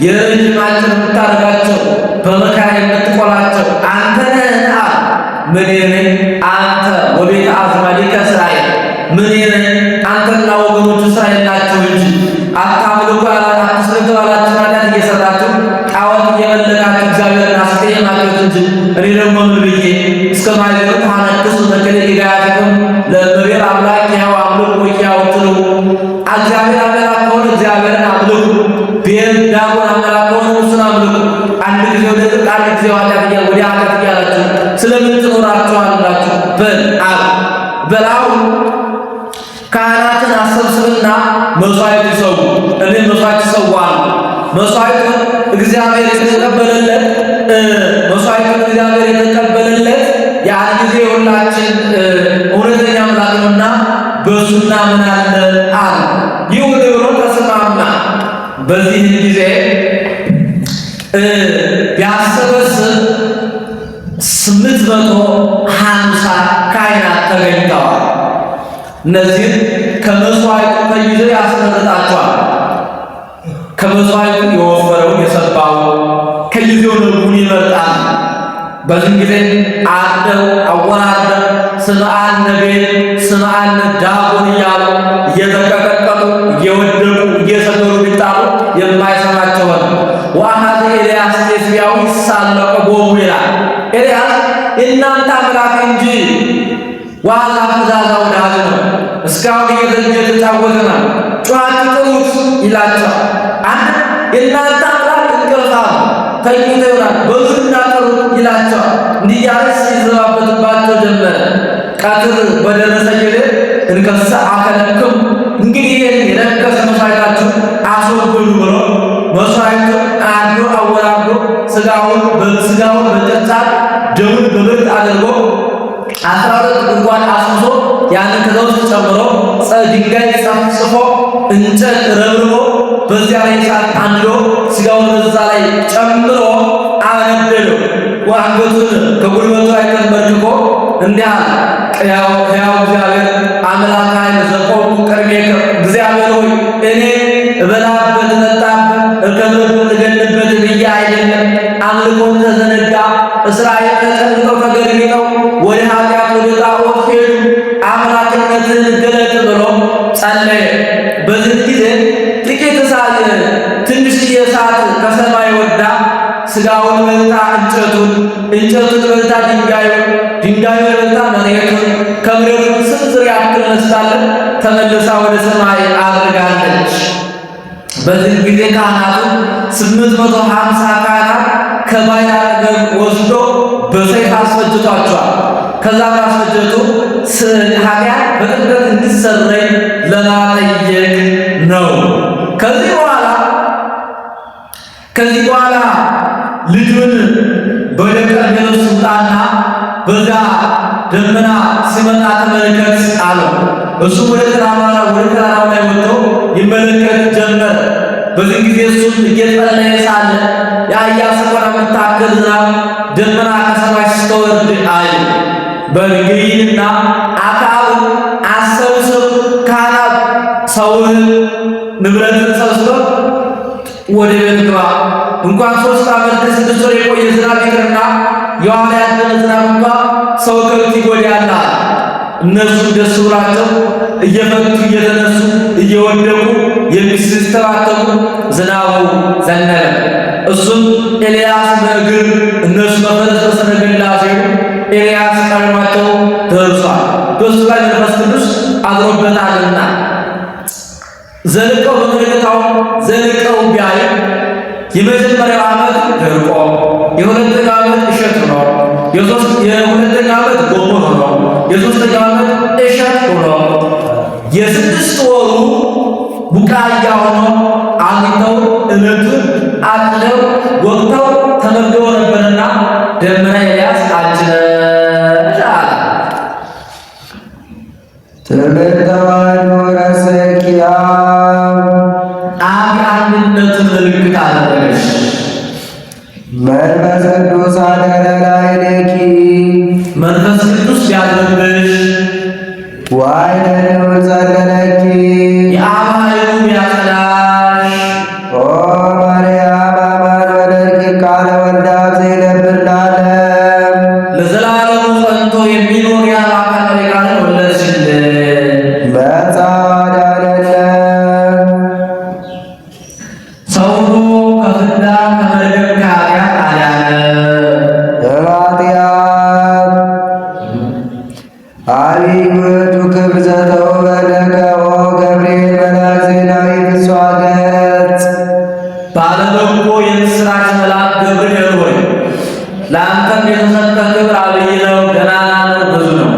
የረጅም አጭር የምታደርጋቸው በመከራ የምትቆላቸው አንተ ነህ። ምን ነኝ አንተ ወቤተ አዝማዲከ እስራኤል ምን ነኝ አንተና ወገኖቹ እስራኤል ናቸው እንጂ አታምልኩ አትስረቱ አላችሁ ማለት እየሰራችሁ ጣዖት እየመለካችሁ እግዚአብሔርን አስቀየማችሁት እንጂ እኔ ደግሞ ምን ብዬ እስከ ማይዘሩ ታነክሱ መከለ ይጋያችሁም ለእግዚአብሔር አምላክ ያው አምልኩ ወያውትሉ እግዚአብሔር አምላክ ከሆነ እግዚአብሔርን አምልኩ ቤት ዳጎን አምላክ ከሆነ እሱን አምልኩ። አንድ ጊዜ ወደ ጥቅ አንድ ጊዜ ወደ ኃጢአት እያላችሁ ስለምን ትኖራችኋላችሁ? በላው ካህናትን አሰብስብና መስዋዕት ይሰው እኔ መስዋዕት ይሰዋል። መስዋዕቱን እግዚአብሔር የተቀበለለት ያን ጊዜ ሁላችን እውነተኛ አምላክ ነውና በሱና ምን አለ አለ ይሁን ብሎ ተስማማ። በዚህ ጊዜ ቢያሰበስብ 850 ካህናት ተገኝተዋል። እነዚህ ከመስዋዕቱ ከጊዜው ያስመረጣቸዋል። ከመስዋዕቱ የወፈረውን የሰባውን ከጊዜው ልቡን ይመርጣል። በዚህ ጊዜ አርደው አወራርደው ስምዓን ነቤል ስምዓን ዳጎን እያሉ እየተቀጠቀጡ እየወደቁ እየሰገዱ ቢጣሉ የማይሰማቸው ሆነ። ወአሐዘ ኤልያስ ቴስብያዊ ይሳለቁ ቦሙ ይላል። ኤልያስ የእናንተ አምላክ እንጂ ዋዛ ፈዛዛ ወዳጅ ነው። እስካሁን እየተጫወተ ነው። ጩኻችሁ ጥሩት ይላቸዋል። አንድ የእናንተ አምላክ እንቅልፋ ተኝቶ ይሆናል በዙና ጥሩት ይላቸዋል። እንዲህ እያለ ሲዘባበትባቸው ጀመረ። ቀትር በደረሰ ጊዜ እንከሰ አከለክሙ እንግዲህ የረከሰ መስዋዕታችሁ አስወግዱ ብሎ መስዋዕቱን አርዶ አወራርዶ ስጋውን በጨጫት ደሙን በብርት አድርጎ 12 ጉድጓድ አስምሶ ያንን ከዛ ውስጥ ጨምሮ ድንጋይ ጽፎ እንጨት ረብርቦ በዚያ ላይ እሳት አንድዶ ስጋውን በዛ ላይ ጨምሮ አነደደው። አንገቱን ከጉልበቱ ላይ ተንበርክኮ እንዲህ አለ፣ ሕያው እግዚአብሔር አምላክ ኃይል ዘቆሙ ቅድሜከ እግዚአብሔር ሆይ እኔ እበላበት እጠጣበት እከብርበት እገድበት ብዬ አይደለም። አምልኮን ተዘነጋ። እስራኤል ተጨንቀው ተገድግጠው ወደ ኃጢአት ወደ ጣዖት ሄዱ። አምላክነትን ገለጥ ብሎ ጸለየ። በዚህ ጊዜ ጥቂት እሳት ትንሽዬ እሳት ከሰማይ ወርዳ ስጋውን በልታ እንጨቱን በልታ ድንጋዩን በልታ መሬቱን ከመሬቱ ስንዝር ያክል ነስታለን ተመልሳ ወደ ሰማይ አድርጋለች። በዚህ ጊዜ ካህናቱ 850 ካህናት ከባሕር አጠገብ ወስዶ በሰይፍ አስፈጅቷቸዋል። ከዛ ማስፈጀቱ ኃጢአት በጥምቀት እንዲሰረይ ለማጠየቅ ነው። ከዚህ በኋላ ልጁን ወደ ቀርሜሎስ ውጣና በዛ ደመና ሲመጣ ተመልከት አለው። እሱ ወደ ተራራው ላይ ወጥቶ ይመለከት ጀመረ። በዚህ ጊዜ እሱም እየጸለየ ሳለ የአህያ ሰኮና የምታክል ዝናብ ደመና ከሰማይ ስትወርድ አየ። በእንግዲህና አክዓብ አሰብስብ ካህናት ሰውን ንብረትን ሰብስበው ወደ ቤት ግባ። እንኳን 3 ዓመት ከ6 ወር የቆየ ዝናብ ይቅርና የኋላ ያለ ዝናብ እንኳ ሰው ከብት ይጎዳል። እነሱ ደስ ብሏቸው እየፈቱ እየተነሱ እየወደቁ የሚስተባተቡ ዝናቡ ዘነበ። እሱም ኤልያስ በእግር እነሱ በፈረስ በሰረገላ ሲሄዱ ኤልያስ ቀድሟቸው ደርሷል። በእሱ ላይ መንፈስ ቅዱስ አድሮበታልና ዘልቀው በመለከታው ዘልቀው ቢያዩ የመጀመሪያው ዓመት ደርቆ የሁለተኛው ዓመት እሸት ሆኖ የሁለተኛው ዓመት ጎሞ ሆኖ የሶስተኛው ዓመት እሸት ሆኖ የስድስት ወሩ ቡቃያ ሆኖ አግኝተው እለቱን አጥለው ወቅተው ተመግበው ነበርና ደመና ኤልያስ አጭነሽ አለ። ትምህርተ ተዋሕዶ ረሰኪያ አብ አንድነቱን ምልክት አደረገሽ። መንፈስ ቅዱስ አደረ ላዕሌኪ መንፈስ ቅዱስ ቢያድርብሽ ዋይነ ልዑል ጸለለኪ የአብ ኃይሉ ቢያጸናሽ ኦ ማርያም አማን ወለድኪ ቃለ ወልደ አብ ዘይነብር ለዓለም ለዘላለሙ ጸንቶ የሚኖር የአብ አካላዊ ቃልን ወለድሽልን። መጻ አዳነነ ሰው ሆኖ ከፍዳ ከመርገም ከኃጢአት አዳነ። እማትያት አቢይ ውእቱ ክብር ዘተውህበ ለከ ኦ ገብርኤል መልአክ ዜናዊ ፍስሐ ገጽ ባለበጎ የምሥራች መልአክ ገብርኤል ሆይ ለአንተም የተሰጠ ክብር አብይ ነው፣ ገናና ነው፣ ብዙ ነው።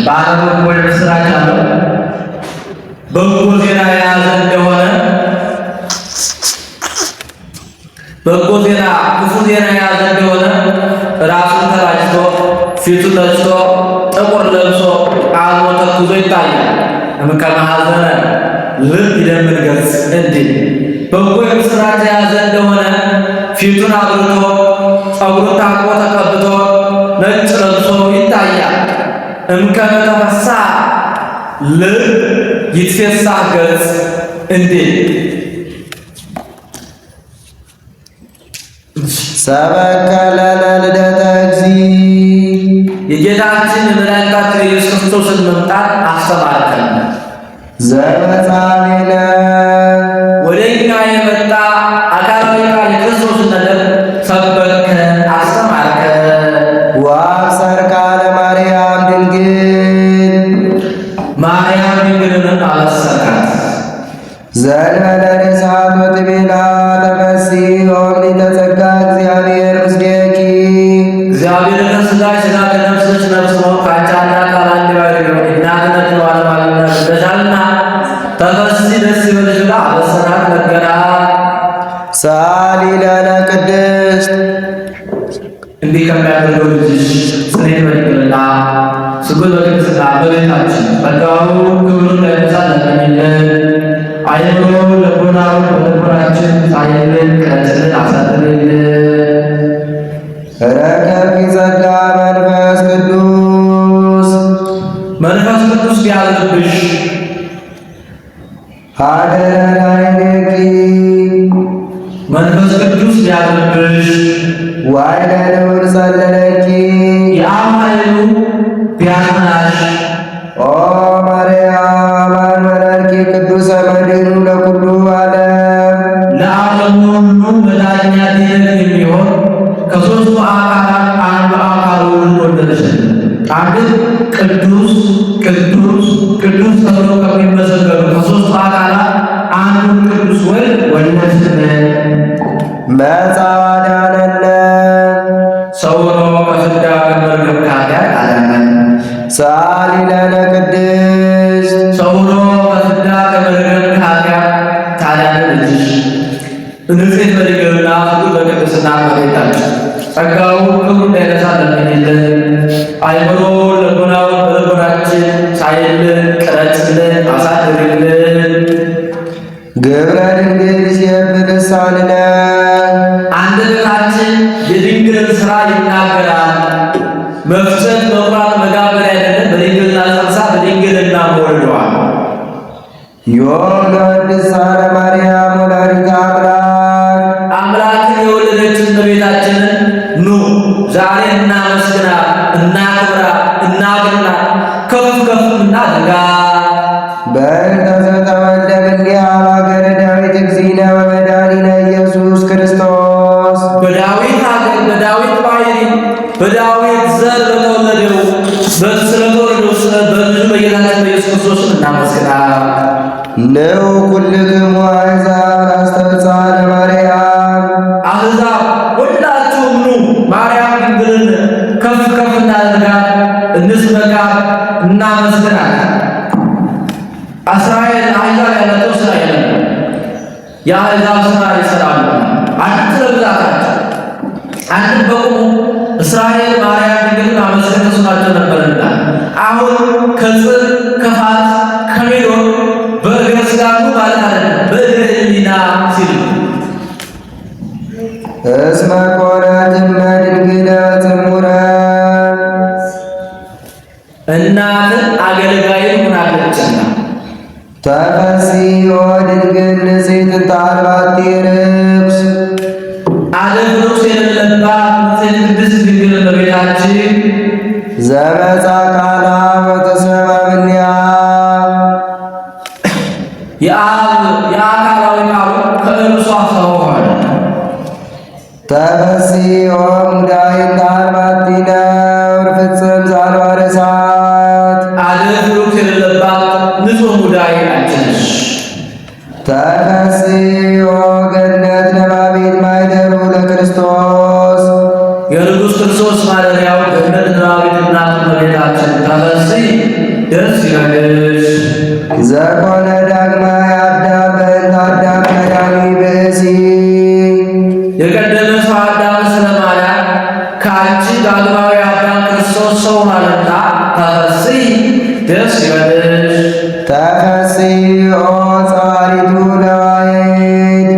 ባለበጎ የምሥራች አለው በጎ ዜና የያዘ እንደሆነ በጎ ዜና ክፉ ዜና የያዘ እንደሆነ ራሱን ተላጭቶ ፊቱ ተጭቶ ጥቁር ለብሶ አልሞ ተኩዞ ይታያል። እምከመ ሐዘነ ልብ ይደምን ገጽ እንዲል በጎ የምሥራች የያዘ እንደሆነ ፊቱን አብርቶ ጸጉሩን ታጥቦ ተቀብቶ ነጭ ለብሶ ይታያል። እምከመ ተፈሥሐ ልብ ይትፌሳህ ገጽ እንዲል ሰበከ ለነ ልደተ እግዚእ የጌታችን የመድኃኒታችን የኢየሱስ ክርስቶስን መምጣት አስተማርከን። ዘበጻሜነ ወደ እኛ የመጣ አካላዊ ቃል የክርስቶስን ነገር ሰበከን፣ አስተማርከን። ወአብሰርካ ለማርያም ድንግል ማርያም ድንግልንም አበሰርካት። ዘእንበለ ርሳት ወትቤላ ተፈሥሒ ኦምሊተ ጸጋ እግዚአብሔር ምስሌኪ እግዚአብሔር ከሥጋሽ ሥጋ ከነፍስሽ ነፍስ ነው፣ ከአንቺ አምላክ ቃል አንድ ባሕርይ ነው። እናትነትን ባለሟልነት እንደሻልና ተፈሥሒ ደስ ይበልሽ ብላ አበሰራት፣ ነገራት። ሰአሊ ለነ ቅድስት እንዲህ ከሚያደርገው ልጅሽ ጽኔት በድንግልና ስጉል በቅድስና በቤታችን ጸጋው ክብሩን እንዳይነሳ ለምኝልን። አይምሮ ልቡናውን በልቡናችን ሳይልን ቅረጽልን፣ አሳድርልን። ረከብኪ ጸጋ መንፈስ ቅዱስ መንፈስ ቅዱስ ቢያድርብሽ ሀደረ ላዕሌኪ መንፈስ ቅዱስ ቢያድርብሽ ዋይነ ልዑል ጸለለኪ የአብ ኃይሉ ቢያጸናሽ ኦ ማርያም አማን ወለድኪ ቅዱሰ መድኅኑ ለኩሉ ዓለም ለዓለሙ ሁሉ መዳኛ ድነት የሚሆን ከሦስቱ አካላት አንዱ አካል ወልድ ወለድሽልን። አንድ ቅዱስ ቅዱስ ቅዱስ ተብሎ ከሚመሰገኑ ከሦስቱ አካላት አንዱ ቅዱስ ወልድ ወለድሽልን። መጻ አዳነነ ሰው ሆኖ ከፍዳ ከመርገም ከኃጢአት አዳነን። ሰአሊ ለነ ቅድስት ሰው ሆኖ ከፍዳ ከመርገም ከኃጢአት ታዳነን ልጅሽ ንጽሕት በድንግልና ፍጹም በቅድስና በቤታችን ጸጋው ክብሩ እንዳይነሳ ለምኝልን። አይምሮ ልቡናውን በልቡናችን ሳይልን ቅረጽልን፣ አሳድርልን። ግብረ ድንግል ይሴብሕ ልሳንነ አንደበታችን የድንግልን ሥራ ይናገራል። መፍጨት መቁራት መጋበር አይደለም፣ በድንግልና ጸንሳ በድንግልና ወልደዋል። ዮም ለወድሳ ለማርያም ወላዲተ አምላክ አምላክን የወለደችን እመቤታችንን ኑ ዛሬ እናመስግና፣ እናክብራ፣ እናግና እናድርጋት። በእንተ ዘተወልደ እምኔሃ በሀገረ ዳዊት እግዚእነ ወመድኃኒነ ኢየሱስ ክርስቶስ በዳዊት ሀገር በዳዊት ባሕርይ በዳዊት ዘር በተወለደው ስለተወለደው በልጁ በጌታችን በኢየሱስ ክርስቶስ እናመስግናለን። ነው ኩልክሙ አሕዛብ አስተብጽሐ ለማርያም አሕዛብ ሁላችሁም ኑ ማርያም ድንግልን ከፍ ከፍ እናድርጋት፣ እንስበካት፣ እናመስግናት። እስራኤል አሕዛብ ያላቸው ስራ የለም። የአሕዛብ ስራ ይሰራሉ። አንድ ስለብዛታቸው አንድ በቁሙ እስራኤል ማርያም ድንግልን ማመስገን ተስኗቸው ነበርና አሁን ከጽር ከፋት ከሜዶን በእግረ ሥጋኑ ማለት አይደለም በእግረ ሕሊና ሲሉ እስመ ኮነት እመ ድንግለ ጽሙረ እናትን አገልጋይን ሆናለችና ተፈሥሒ ድንግል ንጽሕት እንተ ርኩስ አለምሩስ የሌለባት ንጽሕት ቅድስት ድንግል እመቤታችን ዘመጻ ቃላ ወተሰብአ እምኔሃ የአካላዊ ቃሉ ከእርሷ ሰው ሆነ። ተፈሥሒ ሙዳይ እንተ ነውር ፍጽም ዘአልባ እሳት አለምሩስ የሌለባት ንጹሕ ሙዳይ አንቺ ነሽ። ተፈሥሒ ገነት ነባቤት ማኅደሩ ለክርስቶስ የንጉሥ ክርስቶስ ማደሪያው ገነት ነባቤት እናቱ እመቤታችን ተፈሥሒ ደስ ይበልሽ። ዘኮነ ዳግማይ አዳም በእንተ አዳም ቀዳሚ ብእሲ የቀደመ ሰው አዳም ስለ ማርያም ከአንቺ ዳግማዊ አዳም ክርስቶስ ሰው ሆኗልና ተፈሥሒ ደስ ይበልሽ። ተፈሥሒ ጸዋሪቱ ለዋሕድ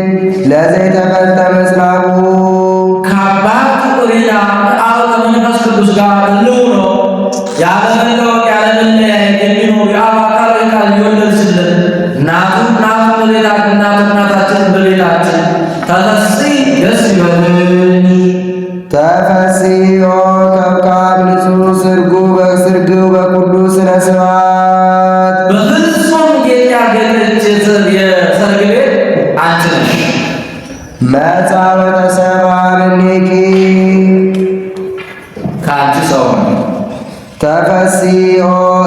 ለዘይተፈልጠ ምጽናቡ ከአባት ቁሪና አብ ከመንፈስ ቅዱስ ጋር ሕልው ነው ያለመለወጥ ያለመለያየት የሚኖሩ የአብ አካላዊ ቃል የወለድሽልን እናታችን በቤታችን ተፈሥሒ ደስ ይበልሽ። ተፈሥሒ ከብካብ ንጹሕ ስርግው በኩሉ ስነ ስብሐት በፍጹም ጌጥ ያጌጠች የሰርግ ቤት አንቺ ነሽ። መጻ ወተሰብአ እምኔኪ ከአንቺ ሰው ሆነ። ተፈሥሒ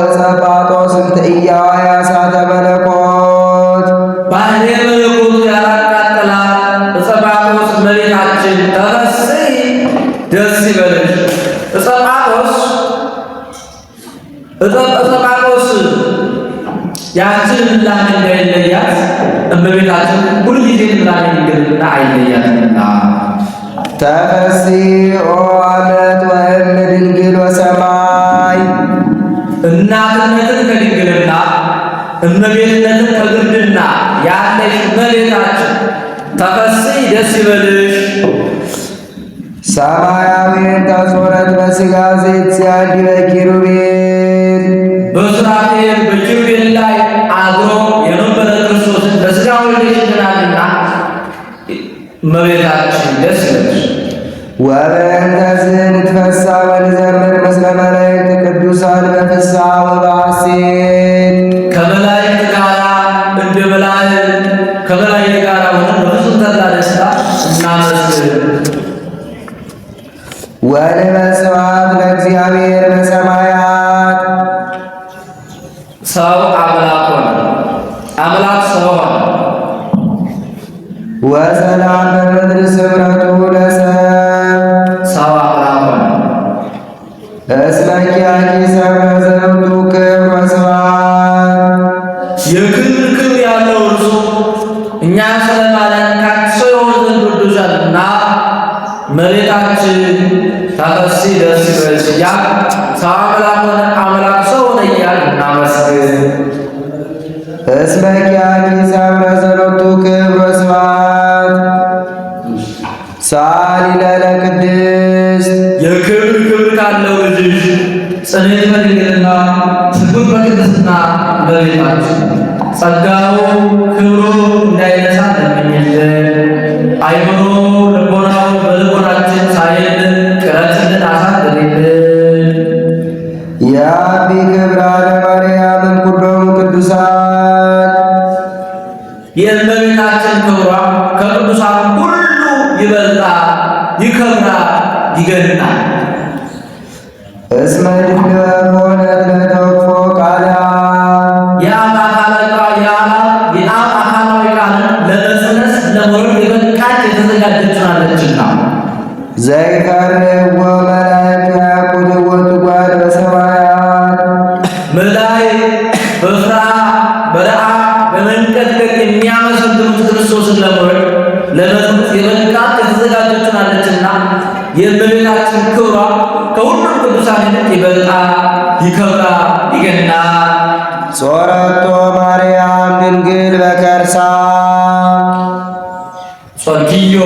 ዕፀ ጳጦስ እንተ ኢያዋያ እሳተ መለኮት ባሕርየ መለኮቱ ያላቃጠላት ዕፀ ጳጦስ እመቤታችን ተፈሥሒ ደስ ይበልሽ። ዕፀ ጳጦስ ያችን ልምላሜ እንዳይለያት እመቤታችን ሁልጊዜ ልምላሜ ድንግልና አይለያትምና ተፈሥሒ አመት ወእም ድንግል ወሰማይ እናትነትን ከድንግልና እመቤትነትን ከግርድና ያለሽ እመቤታችን ተፈሥሒ ደስ ይበልሽ። ሰማያዊን ተጾረት በሥጋ ዘይት ሲያድበ ኪሩቤል በሱራፌል በኪሩቤል ላይ አድሮ የነበረ ክርስቶስን በሥጋ ወልደሽልናልና እመቤታችን ደስ ይበልሽ። ወበእንተ ዝንትፈሳ ወንዘምር ምስለ መላእክት ቅዱሳን በፍስሐ ወበሐሴት ከመላእክት ጋር እንደ መላእክት ከመላእክት ጋር ሆነን በፍጹም ተድላ ደስታ እናመስግን። ወንበል ስብሐት ለእግዚአብሔር በሰማያት ሰው አምላክ ሆነ፣ አምላክ ሰው ሆነ። ወሰላም በምድር ስምረቱ ለሰብ ሰው አምላክ ሆነ። እስመ ኪያኪ ሰብረ ዘውቱ ክብር ወስብሐት የክብር ክብር ያለው እርሱ እኛ ስለማለን ካሰው የሆነ ዘንድ ወዶሻልና እመቤታችን ተፈሥሒ ደስ ይበልሽ እያልን ሰው አምላክ ሆነ አምላክ ሰው ሆነ እያልን እናመስግን። እስመ ኪያኪ ሰብረ ዘውቱ ክብር ወስብሐት ሳሊ ለነ ቅድስት የክብር ክብር ካለው ልጅሽ ጽኔት በድንግልና ስጉር በቅድስና እመቤታችን ጸጋው ክብሩ እንዳይነሳ ለምኝልን። አይምሮ ልቦናው በልቦናችን ሳይልን ቅረጽልን አሳድሪልን። የአቢ ክብራ ለማርያም ይገድናል። እስመ ድንግል በሆነት ለተወክፎ ቃላ የአብ አካላዊ ቃልን ለመጽነስ ለመውለድ የበቃች የተዘጋጀች ናለችና ዘይፈርህዎ መላእክት ያኩትዎ ትጓድ በሰማያት መላእክት በፍርሃት በረዓብ በመንቀጥቀጥ የሚያመሰግኑት ክርስቶስን ለመውለድ ለመጽነስ የበቃች የተዘጋጀች ናለችና የእመቤታችን ክብሯ ከሁሉም ቅዱሳን ይልቅ ይበልጣል፣ ይከብራል፣ ይገናል። ጾረቶ ማርያም ድንግል በከርሳ ጾርኪዮ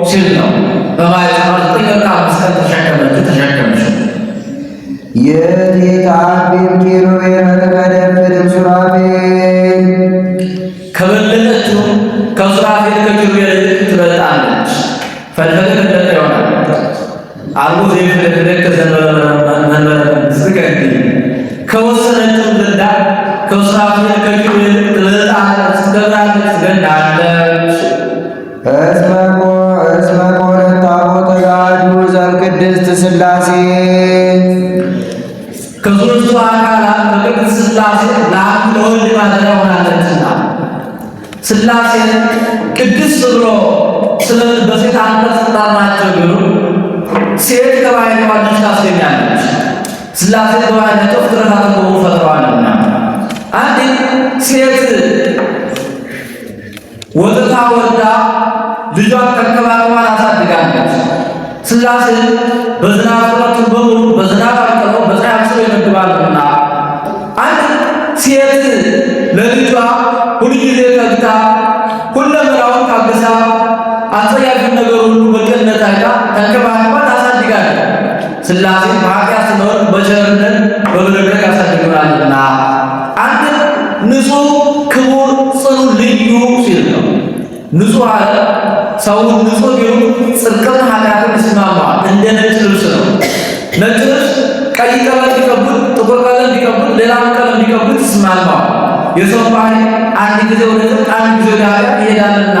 ሲል ነው። በማኅፀኗ 9 ወር ከ5 ቀን ተሸከመችው። የቲታቢም ኪሩቤል በተቀደፍንም ሱራፌል ከበለጠችው ከሱራፌል ከኪሩቤል ይልቅ ትበልጣለች። ፈለገ ይሆናል አልቦ ዘይፈለግ ከዘመረ ስገድ ከወሰነችው ዘንዳ ከሱራፌል ከኪሩቤል ትበልጣለች፣ ትከብራለች፣ ትገናለች። እስመ ኮነት ታቦተ ተጋድሎ ዘእምቅድስት ሥላሴ ከሦስቱ አካላት በቅድስት ሥላሴ ለአብ ለወልድ ማደሪያ ሆናለችና ሥላሴን ቅድስት ብሎ በሴት አንቀጽ ጠራቸው ቢሉ ሴት ከባሕርይዋ ልጅ ታስገኛለች። ሥላሴ በባሕርያቸው ፍጥረታትን በሙሉ ፈጥረዋልና አንድ ሴት ወጥታ ወርዳ ልጇን ተንከባክባ ታሳድጋለች። ሥላሴ በዝናብ ፍጥረቱን በሙሉ በዝናብ አቅርበው በፀሐይ አብስለው ይመግባሉና አንድ ሴት ለልጇ ሁልጊዜ ተግታ ሁለመናውን ታግሳ አስጸያፊ ነገር ሁሉ በቅንነት አይታ ተንከባክባ ታሳድጋለች። ሥላሴ በኃጢአት ስንሆን በቸርነት በበረከት ያሳድጉናልና አንድ ንጹሕ ክቡር ጽኑ ልዩ ሲል ነው። ንጹሕ አለ ሰውን ንጹሕ ቢሆን ጽድቅና ኃጢአትን ይስማማዋል። እንደ ነጭ ልብስ ነው። ነጭ ልብስ ቀይ ቀለም ቢቀቡት፣ ጥቁር ቀለም ቢቀቡት፣ ሌላም ቀለም ቢቀቡት ይስማማዋል። የሰው ባህሪ አንድ ጊዜ ወደ ጽድቅ አንድ ጊዜ ወደ ኃጢአት ይሄዳልና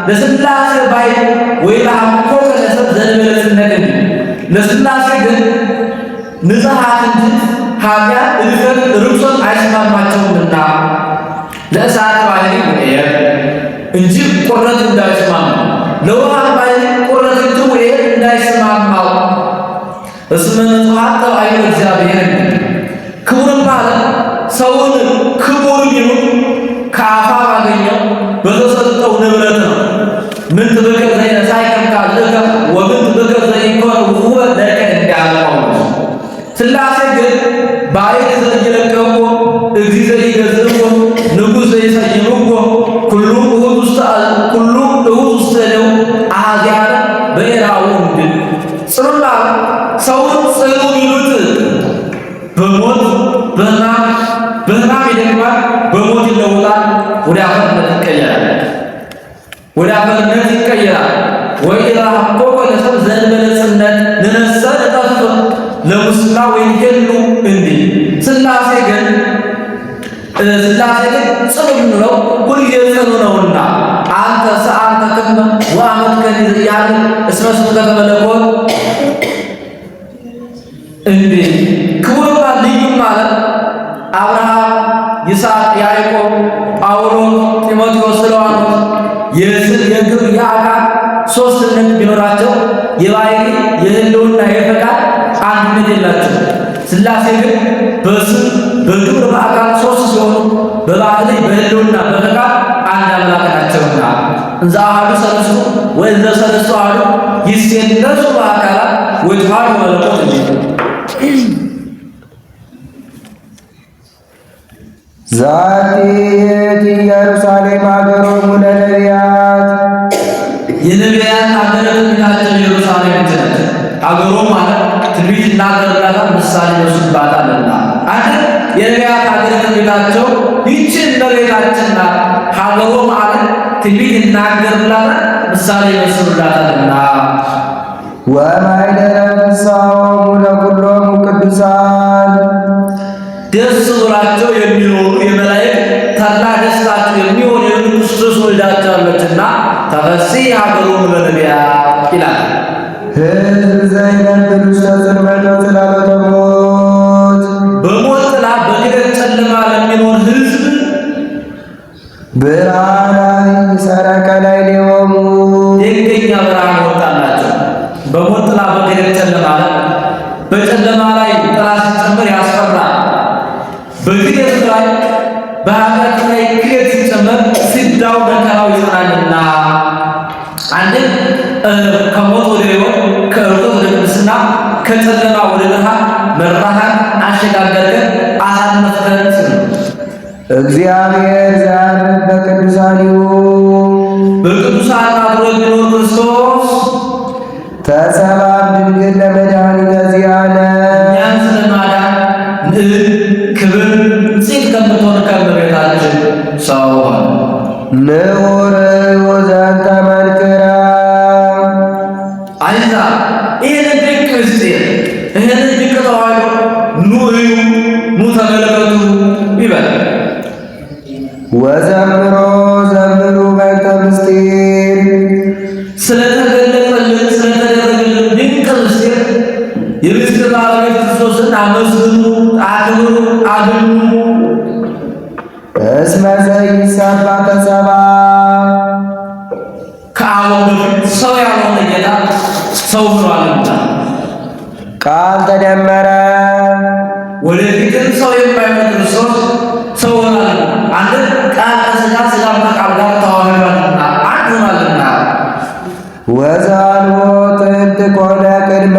ለሥላሴ ባሕርይ ወይ ለአምልኮ ከነሰብ ዘንበለጽነት እንጂ ለሥላሴ ግን ንጽሐት እንጂ ኃጢአት እድፈት ርኩሰት አይስማማቸውምና ለእሳት ባሕርይ ውእየት እንጂ ቁረት እንዳይስማማ ለውሃ ባሕርይ ቁረት እንጂ ውእየት እንዳይስማማው እስመ ንጹሐት ተባሕርይ እግዚአብሔር ክቡር ማለት ሰውን ክቡር ቢሉት ከአፋ ባገኘው በተሰጠው ንብረት ነው። ምን ትበከ ዘይነሳይከ ካልከ ወምን ትበከ ዘይኮን ውእወ ለከ እንዳለው ሥላሴ ግን ባሕርይ ዘይለቀቆ እግዚእ ዘይገዝእዎ ንጉሥ ዘይሰይምዎ ኩሉ እሁድ ውስተ እደው አኀዚያነ በኤራው እንድል ጽኑዕ ሰውን ጽኑ ቢሉት በሞት በሕማም ይደክማል፣ በሞት ይለወጣል፣ ወደ አፈርነት ይቀየራል። ወኢረሃብኮ ለሰብእ ዘእንበለ ጽነት ንነሰ ንጠፍእ ለሙስና ወይንሄሉ እንዲል ሥላሴ ግን ጽኑ ብንለው ሁልጊዜ ጽኑ ነውና አንተ ሰአንተ ክመ ወአመትከኒ ዘያለ እስመ ስምከ ከመለኮት እንዲህ ክቡር ልዩ ማለት አብርሃም፣ ይስሐቅ፣ ያዕቆብ፣ ጳውሎስ፣ ጢሞቴዎስ፣ ስልዋኖስ የግብር የአካል ሦስትነት ቢኖራቸው የባሕርይ የህልውና የፈቃድ አንድነት የላቸው። ሥላሴ ግን በስም በግብር በአካል ሦስት ሲሆኑ በባሕርይ በህልውና በፈቃድ አንድ አምላክ ናቸውና እንዘ አሐዱ ሰለስቱ ወእንዘ ሰለስቱ አሐዱ ይሴለሱ በአካላት ወይትሃዱ በመለኮት እንዲል ዛቲ ኢየሩሳሌም ሀገሮሙ ለነቢያት የነቢያት ሀገረ ትንቢታቸው ኢየሩሳሌም ናት። ሀገሮ ማለት ትንቢት ይናገሩላታል፣ ምሳሌ ይወስዱባታልና አንድ የነቢያት ሀገረ ትንቢታቸው ይህች እመቤታችን ናት። ሀገሮ ማለት ትንቢት ይናገሩላታል፣ ምሳሌ ይወስዱላታልና ወማኅደረ ፍሥሓሆሙ ለኵሎሙ ቅዱሳን ደስ ብሏቸው የሚኖሩ የመላእክት ተድላ ደስታቸው የሚሆን የንጉሥ ክርስቶስ ወልዳቸዋለችና ተፈሥሒ ሀገሮሙ ለነቢያት ይላል። ሕዝብ ዘይነብር ውስተ ጽልመተ ጽላሎተ ሞት በሞት ጥላ በድቅድቅ ጨለማ ለሚኖር ሕዝብ ብርሃናዊ ሰረቀ ላዕሌሆሙ ድንገኛ ብርሃን ወጣላቸው። በሞት ጥላ በድቅድቅ ጨለማ ላይ በጨለማ ላይ ጥላ ሲጨመር ያስፈራል። በክደት ላይ በኃጢአት ላይ ክደት ሲጨመር ፍዳው መከራው ይጸናልና አንድም ከሞት ወደ ሕይወት ከእርቆት ወደ ቅድስና ከጨለማ ወደ ብርሃን መራሃን አሸጋገርከን አሳልፈን ስለ እግዚአብሔር ዘያድኅን በቅዱሳኒሁ በቅዱሳን አድሮ የሚኖር ክርስቶስ ተሰባም ድንግል ለመድኃኒተ ዚአነ እኛን ስለማዳን ክብር ጽድቅ ከምትሆን ከእመቤታችን ሰው ሆነ። ንዑር ዘንተ መንክራ አይዛብ ይህንን ድንቅ ምስጢር ይህንን ድንቅ ተዋሕዶ ኑ እዩ፣ ኑ ተመልከቱ ይበል። ወዘምሮ ዘምሩ በእንተ ምስጢር ስለተገለጸልን ስለተደረገልን ድንቅ ምስጢር የምስጢር ባለቤት ክርስቶስን አመስግኑ፣ አክብሩ፣ አድኑ። እስመ ዘኢሰባ ተሰባ ከአሁን በፊት ሰው ያልሆነ ጌታ ሰው ሆኗልና ቃል ተደመረ ወደፊትም ሰው የማይሆን ክርስቶስ ሰው ሆኗል። አንድ ቃል ከሥጋ ሥጋ ከቃል ጋር ተዋህዷልና አንድ ሆኗልና ወዛልቦ ጥንት ኮነ ቅድመ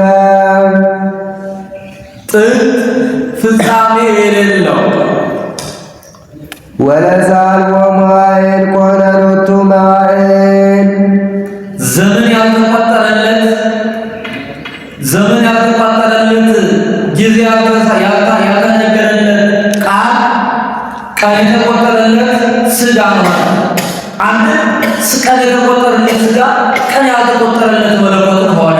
ጥንት ፍጻሜ የሌለው ወለዛልቦ መዋዕል ኮነ ሎቱ መዋዕል ዘመን ያልተቆጠረለት ጊዜ ያልተነገረለት ቀን የተቆጠረለት ሥጋ ነው። አንድ ቀን የተቆጠረለት ሥጋ ቀን ያልተቆጠረለት መለኮት ሆነ።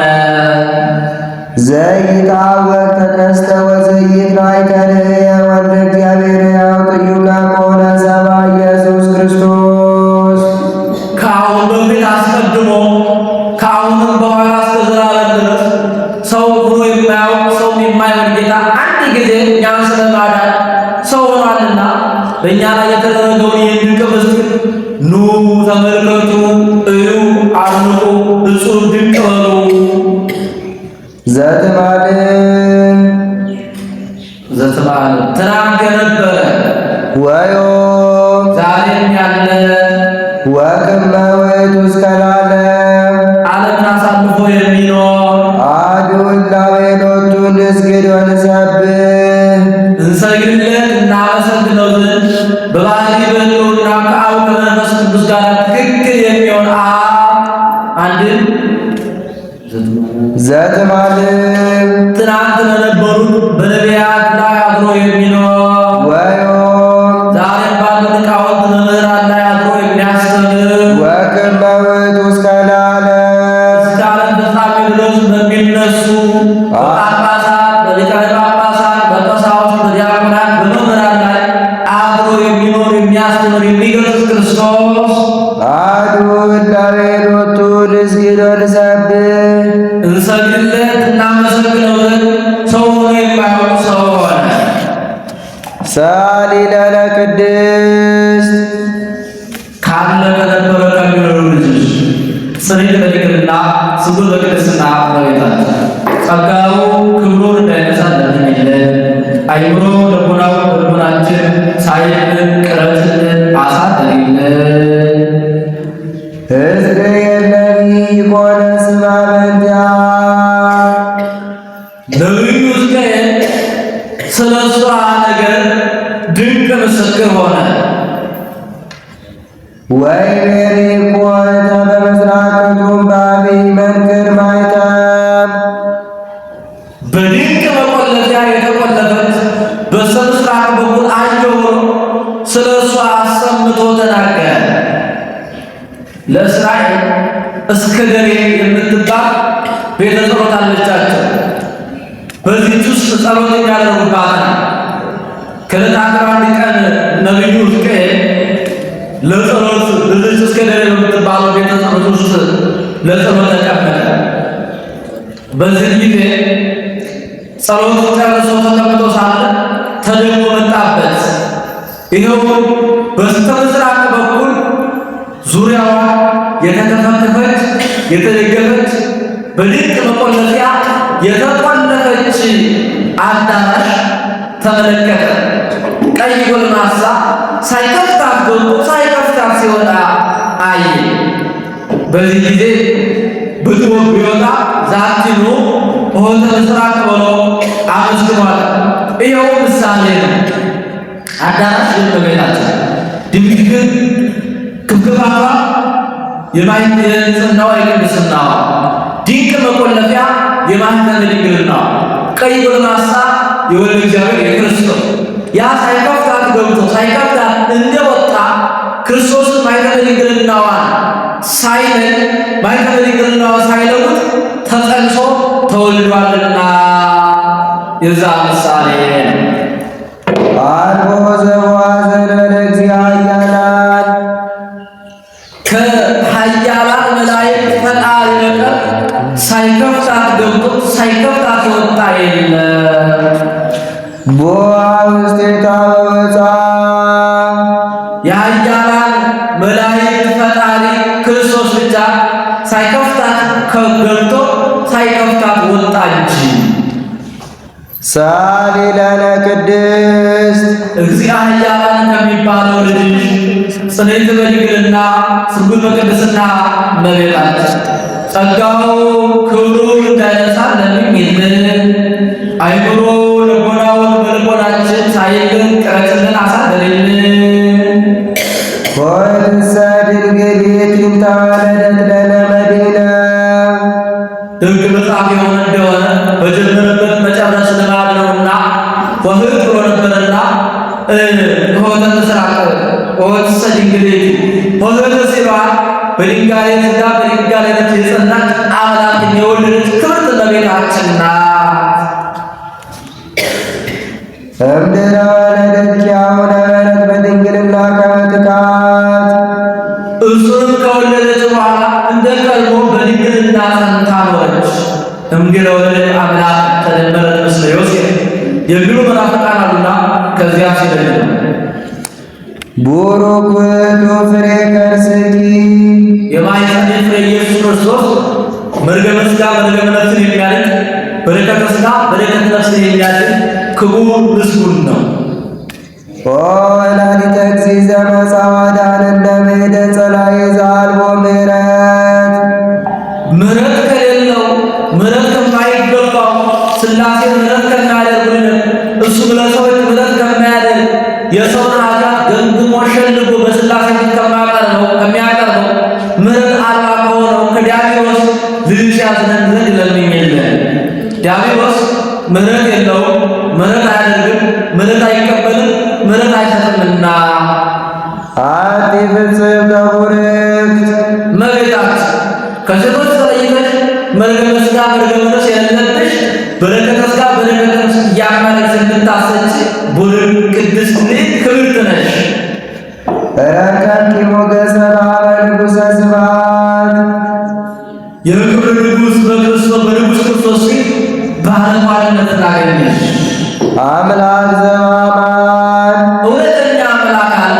ዘይታወቅ ተከስተ ወዘይትራይ ተርእየ ወልደ እግዚአብሔር ሕያው ጥዩቀ ኮነ ሰብአ ኢየሱስ ክርስቶስ ከአሁን በፊት አስቀድሞ ከአሁንም በኋላ እስከ ዘላለም ድረስ ሰው ሆኖ የማያውቅ ሰው የማይሆን ጌታ አንድ ጊዜ እኛን ስለማዳን ሰው ሆኗልና በእኛ ላይ የተደረገውን ይህን ድንቅ ምስጢር ኑ ተመልከቱ፣ እዩ፣ አድንቁ፣ እጹብ ድንቅ በሉ። ዘትማል ትናንት የነበረ ወዮም ዛሬም ያለ ወክመ ውእቱ እስከ ለዓለም ዓለምን አሳልፎ የሚኖር አሐዱ እላዌ ሎቱ ንስግድ ወንሰብሕ እንሰግድለት እናመሰግነው ዘንድ በባሕርይ በሕልውና ከአብ ከመንፈስ ቅዱስ ጋር ትክክል የሚሆን አንድም ዘትማልም ትናንት በነበሩት በነቢያት ላይ አድሮ የሚኖር ወዮም ዛሬም ባሉ ሊቃውንት መምህራን ላይ አድሮ የሚያስተምር ወክመ ውእቱ እስከ ለዓለም እስከ ዓለም ፍጻሜ ድረስ በሚነሱ በጳጳሳት፣ በሊቃነ ጳጳሳት፣ በቀሳውስት፣ በዲያቆናት፣ በመምህራን ላይ አድሮ የሚኖር የሚያስተምር የሚገሥጽ ክርስቶስ አሐዱ እላዌ ሎቱ ንስግድ ወንሰብሕ እንሰግድለት እናመሰግነው ዘንድ ሰው ሆኖ የማያውቅ ሰው ሆነ። ሰአሊ ለነ ቅድስት ካለ ከነበረ ከሚኖሩ ልጆች ጽድቅ በድንግልና ስጉር በቅድስና እመቤታችን ጸጋው ክብሩን እንዳይነሳን ለምኝልን። አይምሮ ልቡናው በልቡናችን ሳይልን ቅረጽልን አሳድሪልን። ሕዝቅኤል ነቢይ ኮነ ስማ በእንቲአ ነቢዩ ሕዝቅኤል ስለ እሷ ነገር ድንቅ ምስክር ሆነ። ወይቤሪ ኮነ በምሥራቅ እቱም በዐቢይ መንክር ማኅተም በድንቅ መቆለፊያ የተቆለፈች በስተምሥራቅ በኩል አየሁ ብሎ ስለ እሷ አሰምቶ ተናገረ። ለእስራኤል እስከደሬ የምትባል ቤተ ጸሎት አለቻቸው። በዚህች ውስጥ ጸሎት የሚያደርጉባት ከዕለታት አንድ ቀን ነቢዩ ሕዝቅኤል ለጸሎት በዚህች እስከደሬ በምትባለው ቤተ ጸሎት ውስጥ ለጸሎት ተቀመጠ። በዚህ ጊዜ ጸሎት ጨርሶ ተቀምጦ ሳለ ተደግሞ መጣበት። ይኸው በስተ ምስራቅ በኩል ዙሪያዋ የተከፈተፈች የተደገፈች በድንቅ መቆለፊያ የተቆለፈች አዳራሽ ተመለከተ። ቀይ ጎልማሳ ሳይከፍታት ገብቶ ሳይከፍታት ሲወጣ አየ። በዚህ ጊዜ ብትወ ቢወጣ ዛቲኑ ሆተ ምስራቅ ብሎ አመስግኗል። ይኸው ምሳሌ ነው። አዳራሽ በቤታችን ድምግግን ክብክባቷ የንጽሕናዋ የቅድስናዋ ድንቅ መቆለፊያ የማኅተመ ድንግልናዋ ቀይ ጎልማሳ የወልደ እግዚአብሔር የክርስቶስ ያ ሳይከፍታት ገብቶ ሳይከፍታት እንደወጣ ክርስቶስን ማኅተመ ድንግልናዋን ሳይለይ ማኅተመ ድንግልናዋን ሳይለውጥ ተጸንሶ ተወልዷልና የዛ ምሳሌ ነው። አልቦ ዘዋዘነ ለእግዚአብሔር ከኃያላን መላእክት ፈጣሪ በቀር ሳይከፍታት ገብቶ ሳይከፍታት የወጣ የለም። ቦአ ውስቴታ በወፃ የኃያላን መላእክት ፈጣሪ ክርስቶስ ብቻ ሳይከፍታት ገብቶ ሳይከፍታት ወጣ እንጂ። ሳሊ ለነ ቅድስት እግዚአ ኃያላን ከሚባለው ልጅ ጽንዕት በድንግልና ስርጉት በቅድስና እመቤታችን ጸጋው ክብሩ እንዳይነሳ ለምኝልን። አይምሮ ልቦናውን በልቦናችን ሳይልን ቅረጽልን አሳድርልን። ሆይ ድንግል ቤቲን ተወለደት ለነ መዲነ ድንቅ መጽሐፍ የሆነ እንደሆነ በጀመረበት መጨረስ ልማድ ነውና ወህግ ብሎ ነበርና ሆተ ምስራቅ ወወትሰ ድንግል ሆተ ሲባል በድንጋሌ ሥጋ በድንጋሌ ነፍስ የጸናች አምላክን የወለደች ክብርት እመቤታችን ናት። እምድኅረ ወለደኪያሁ ነበረት በድንግልና ከመ ትካት እርሱንም ከወለደች በኋላ እንደ ቀድሞ በድንግልና ጸንታ ኖረች። እምድኅረ ወለደ አምላክ ተደመረ ምስለ ዮሴፍ የሚሉ መናፍቃን አሉና ከዚያ ሲለኝ ነው። ቡሩክ ውእቱ ፍሬ ከርስኪ የማኅፀንሽ ፍሬ ኢየሱስ ክርስቶስ መርገመ ሥጋ መርገመ ነፍስን የሚያድን በረከተ ሥጋ በረከተ ነፍስን የሚያድን ክቡር ምስጉን ነው። ኦ ወላዲተ እግዚእ ዘመጽአ ወአዳነነ እምእደ ጸላዔ ዘአልቦ ምሕረት ምሕረት ከሌለው ምሕረት ከማይገባው ሥላሴ ምሕረት ከማያደርጉልን እሱ ለሰዎች ምሕረት ከማያደርግ የሰውን ኃጢአት ገምግሞ ሸልጎ በሥላሴ ፊት ከሚያቀርበው ምሕረት አልባ ከሆነው ከዲያብሎስ ልጅ ያድነን ዘንድ ለምኝልን። ዲያብሎስ ምሕረት የለውም፣ ምሕረት አያደርግም፣ ምሕረት አይቀበልም፣ ምሕረት አይሰጥምና። አንቲ ፍጽምተ ቡርክት እመቤታችን ከሴቶች ተለይተሽ መርገመ ሥጋ መርገመ ነፍስ የሌለብሽ በረከተ ሥጋ በረከተ ነፍስ እያመለክሽ እንድታሰጪ ቡርክ ቅድስት ክብርት ነሽ። ረከብኪ ሞገሰ በኀበ ንጉሠ ስብሐት የክብር ንጉሥ በንጉሥ ክርስቶስ ፊት ባለሟልነትን አገኘሽ። አምላክ ዘበአማን እውነተኛ አምላክ አለ።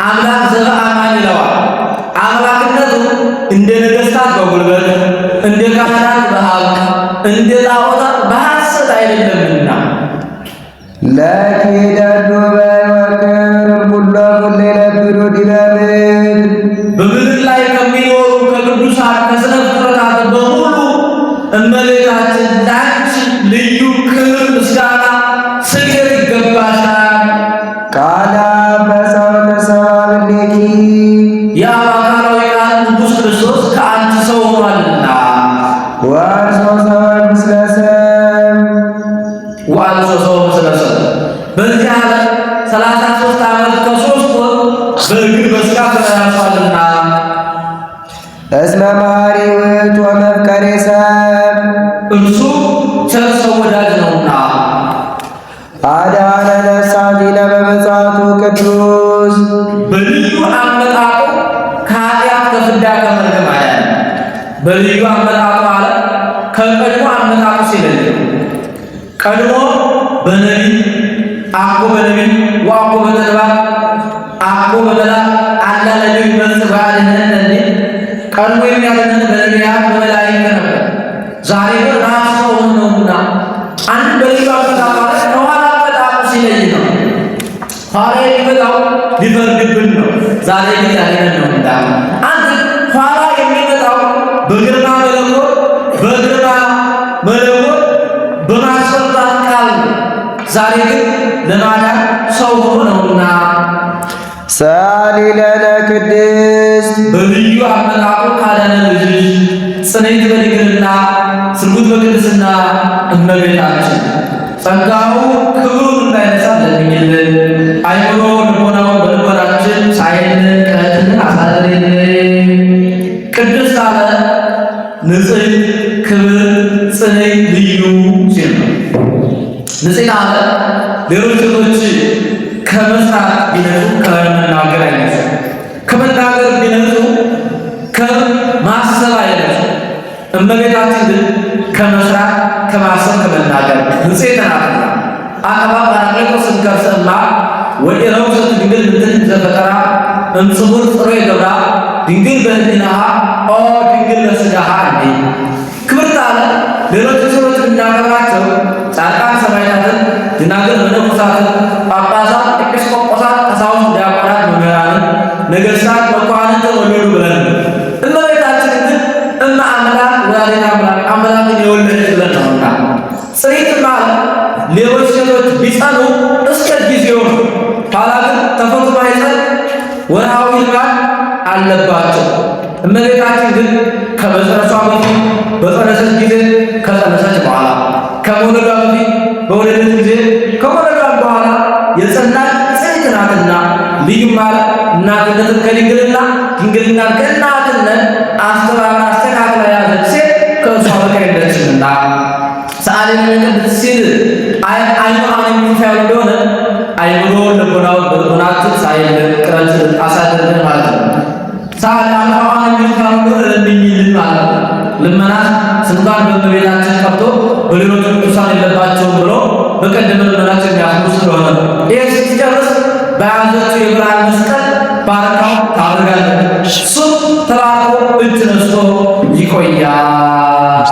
አምላክ ዘበአማን ይለዋል። አምላክነቱ እንደ ነገሥታት በጉልበት እንደ ካህናት በሀብት እንደ ጣዖታት በሐሰት አይደለምና ለኪ ደዱ በወክር ኩሎ ኩሎ የነብሩ ዲበ ምድር በምድር ላይ ከሚኖሩ ከቅዱሳን ከሥነ ፍጥረታት በሙሉ እመቤታችን ለአንቺ ልዩ ክብር፣ ምስጋና፣ ስግደት ይገባሻል። ቃለ በሰውነ ሰብአ እምኔኪ የአካላዊ ቃል ንጉሥ ክርስቶስ ከአንቺ ሰው ሆኗልና ወአንሶ ሰብአ ምስለ ሰብ ወአንሶ ሰው ምስለ ሰብ በዚህ ዓለም 33 ዓመት ከ3 ወር በእግር በሥጋ ተመላልሷልና እስመ መሐሪ ውእቱ ወመፍቀሬ ሰብ እርሱ ቸር ሰው ወዳጅ ነውና አዳነ ነፍሳቲነ በምጽአቱ ቅዱስ በልዩ አመጣጡ ከኃጢአት ከፍዳ ከመርገም አዳነ። በልዩ አመጣጡ አለ ከቀድሞ አመጣጡ ሲለይ ቀድሞ በነቢይ አኮ በነቢይ ወአኮ በተግባር አኮ በመልአክ አላ ለነቢይ ይመጽእ ባዕድነ እንዴ ቀድሞ የሚያድነን በነቢያት በመላእክት ነበር። ዛሬ ግን ራሱ ሰው ነውና አንድ በልዩ አመጣጡ ማለት ከኋላ አመጣጡ ሲለይ ነው። ኋላ የሚመጣው ሊፈርድብን ነው። ዛሬ ግን ያድነን ነው እንዳ አንድ ኋላ የሚመጣው በግርማ መለኮት በማስፈራት ቃል ዛሬ ግን ለማዳን ሰው ሆኖ ነውና ሰአሊ ለነ ቅድስት በልዩ አመጣጡ ካዳነ ልጅሽ ጽንዕት በድንግልና ስርጉት በቅድስና እመቤታችን ጸጋው ክብሩን እንዳይነሳ ለምኝልን። አይምሮ ልቦናው በልቦናችን ሳይልን ቀትን አሳደረልን። ቅድስት አለ ንጽሕት ክብር ጽንዕት ልዩ ሲል ነው። ንጽሕት አለ ሌሎች ሴቶች ከመስራት ቢነሱ ከመናገር አይነሱ፣ ከመናገር ቢነሱ ከማሰብ አይነሱ። እመቤታችን ግን ከመስራት ከማሰብ ከመናገር ንጽሕት ናት። አቀባ ጳራቅሊጦስ እንከርሰማ ወኢረውሰት ድንግል ምንትን ዘፈጠራ እምጽሙር ጽሮ የገብራ ድንግል በህሊናሃ ኦ ድንግል በሥጋሃ እንዴ ክብርት አለ ሌሎች ሰዎች እናከብራቸው ጻድቃን ሰማዕታትን ደናግል መነኮሳትን ጳጳሳት ኤጲስቆጶሳት ቀሳውስት ዲያቆናት መምህራንን ነገሥታት መኳንንትን ወለዱ ብለን እመቤታችን ግን እመ አምላክ ወላዲተ አምላክ አምላክን የወለደች ብለን ነውና ጽንዕት ማለት ሌሎች ሴቶች ቢጸኑ እስከ ጊዜው ኋላ ግን ተፈጥሮ ማይጸን ወርሃዊ ልማድ አለባቸው። እመቤታችን ግን ከመጸነሷ በፊት በጸነሰች ጊዜ ከጸነሰች በኋላ ከመውለዷ በፊት በወለደች ጊዜ ከወለዷ በኋላ የጸናች ጽንዕት ናትና ልዩ ማለት እናትነትን ከድንግልና ድንግልናን ከእናትነት አስተባብራ አስተካክላ ያዘች ሴት ከእሷ በቀር የለችምና ሰአሊ ለነ ቅድስት ሲል አይኗን የሚሻሉ እንደሆነ አይምሮ ልቦናው በልቦናችን ሳይል ቅረት አሳድርብን ማለት ነው። ሰአሊ አልፋዋን የሚሻሉ እንደሆነ ለምኝልን ማለት ነው። ልመናት ስንኳን በእመቤታችን ቀርቶ በሌሎች ቅዱሳን የለባቸውም ብሎ በቀደመ ልመናቸው የሚያስቡ ስለሆነ ይህ ስትጨርስ በያዘችው የብርሃን መስቀል ባረካው ታደርጋለች። እሱም ተባርኮ እጅ ነስቶ ይቆያል።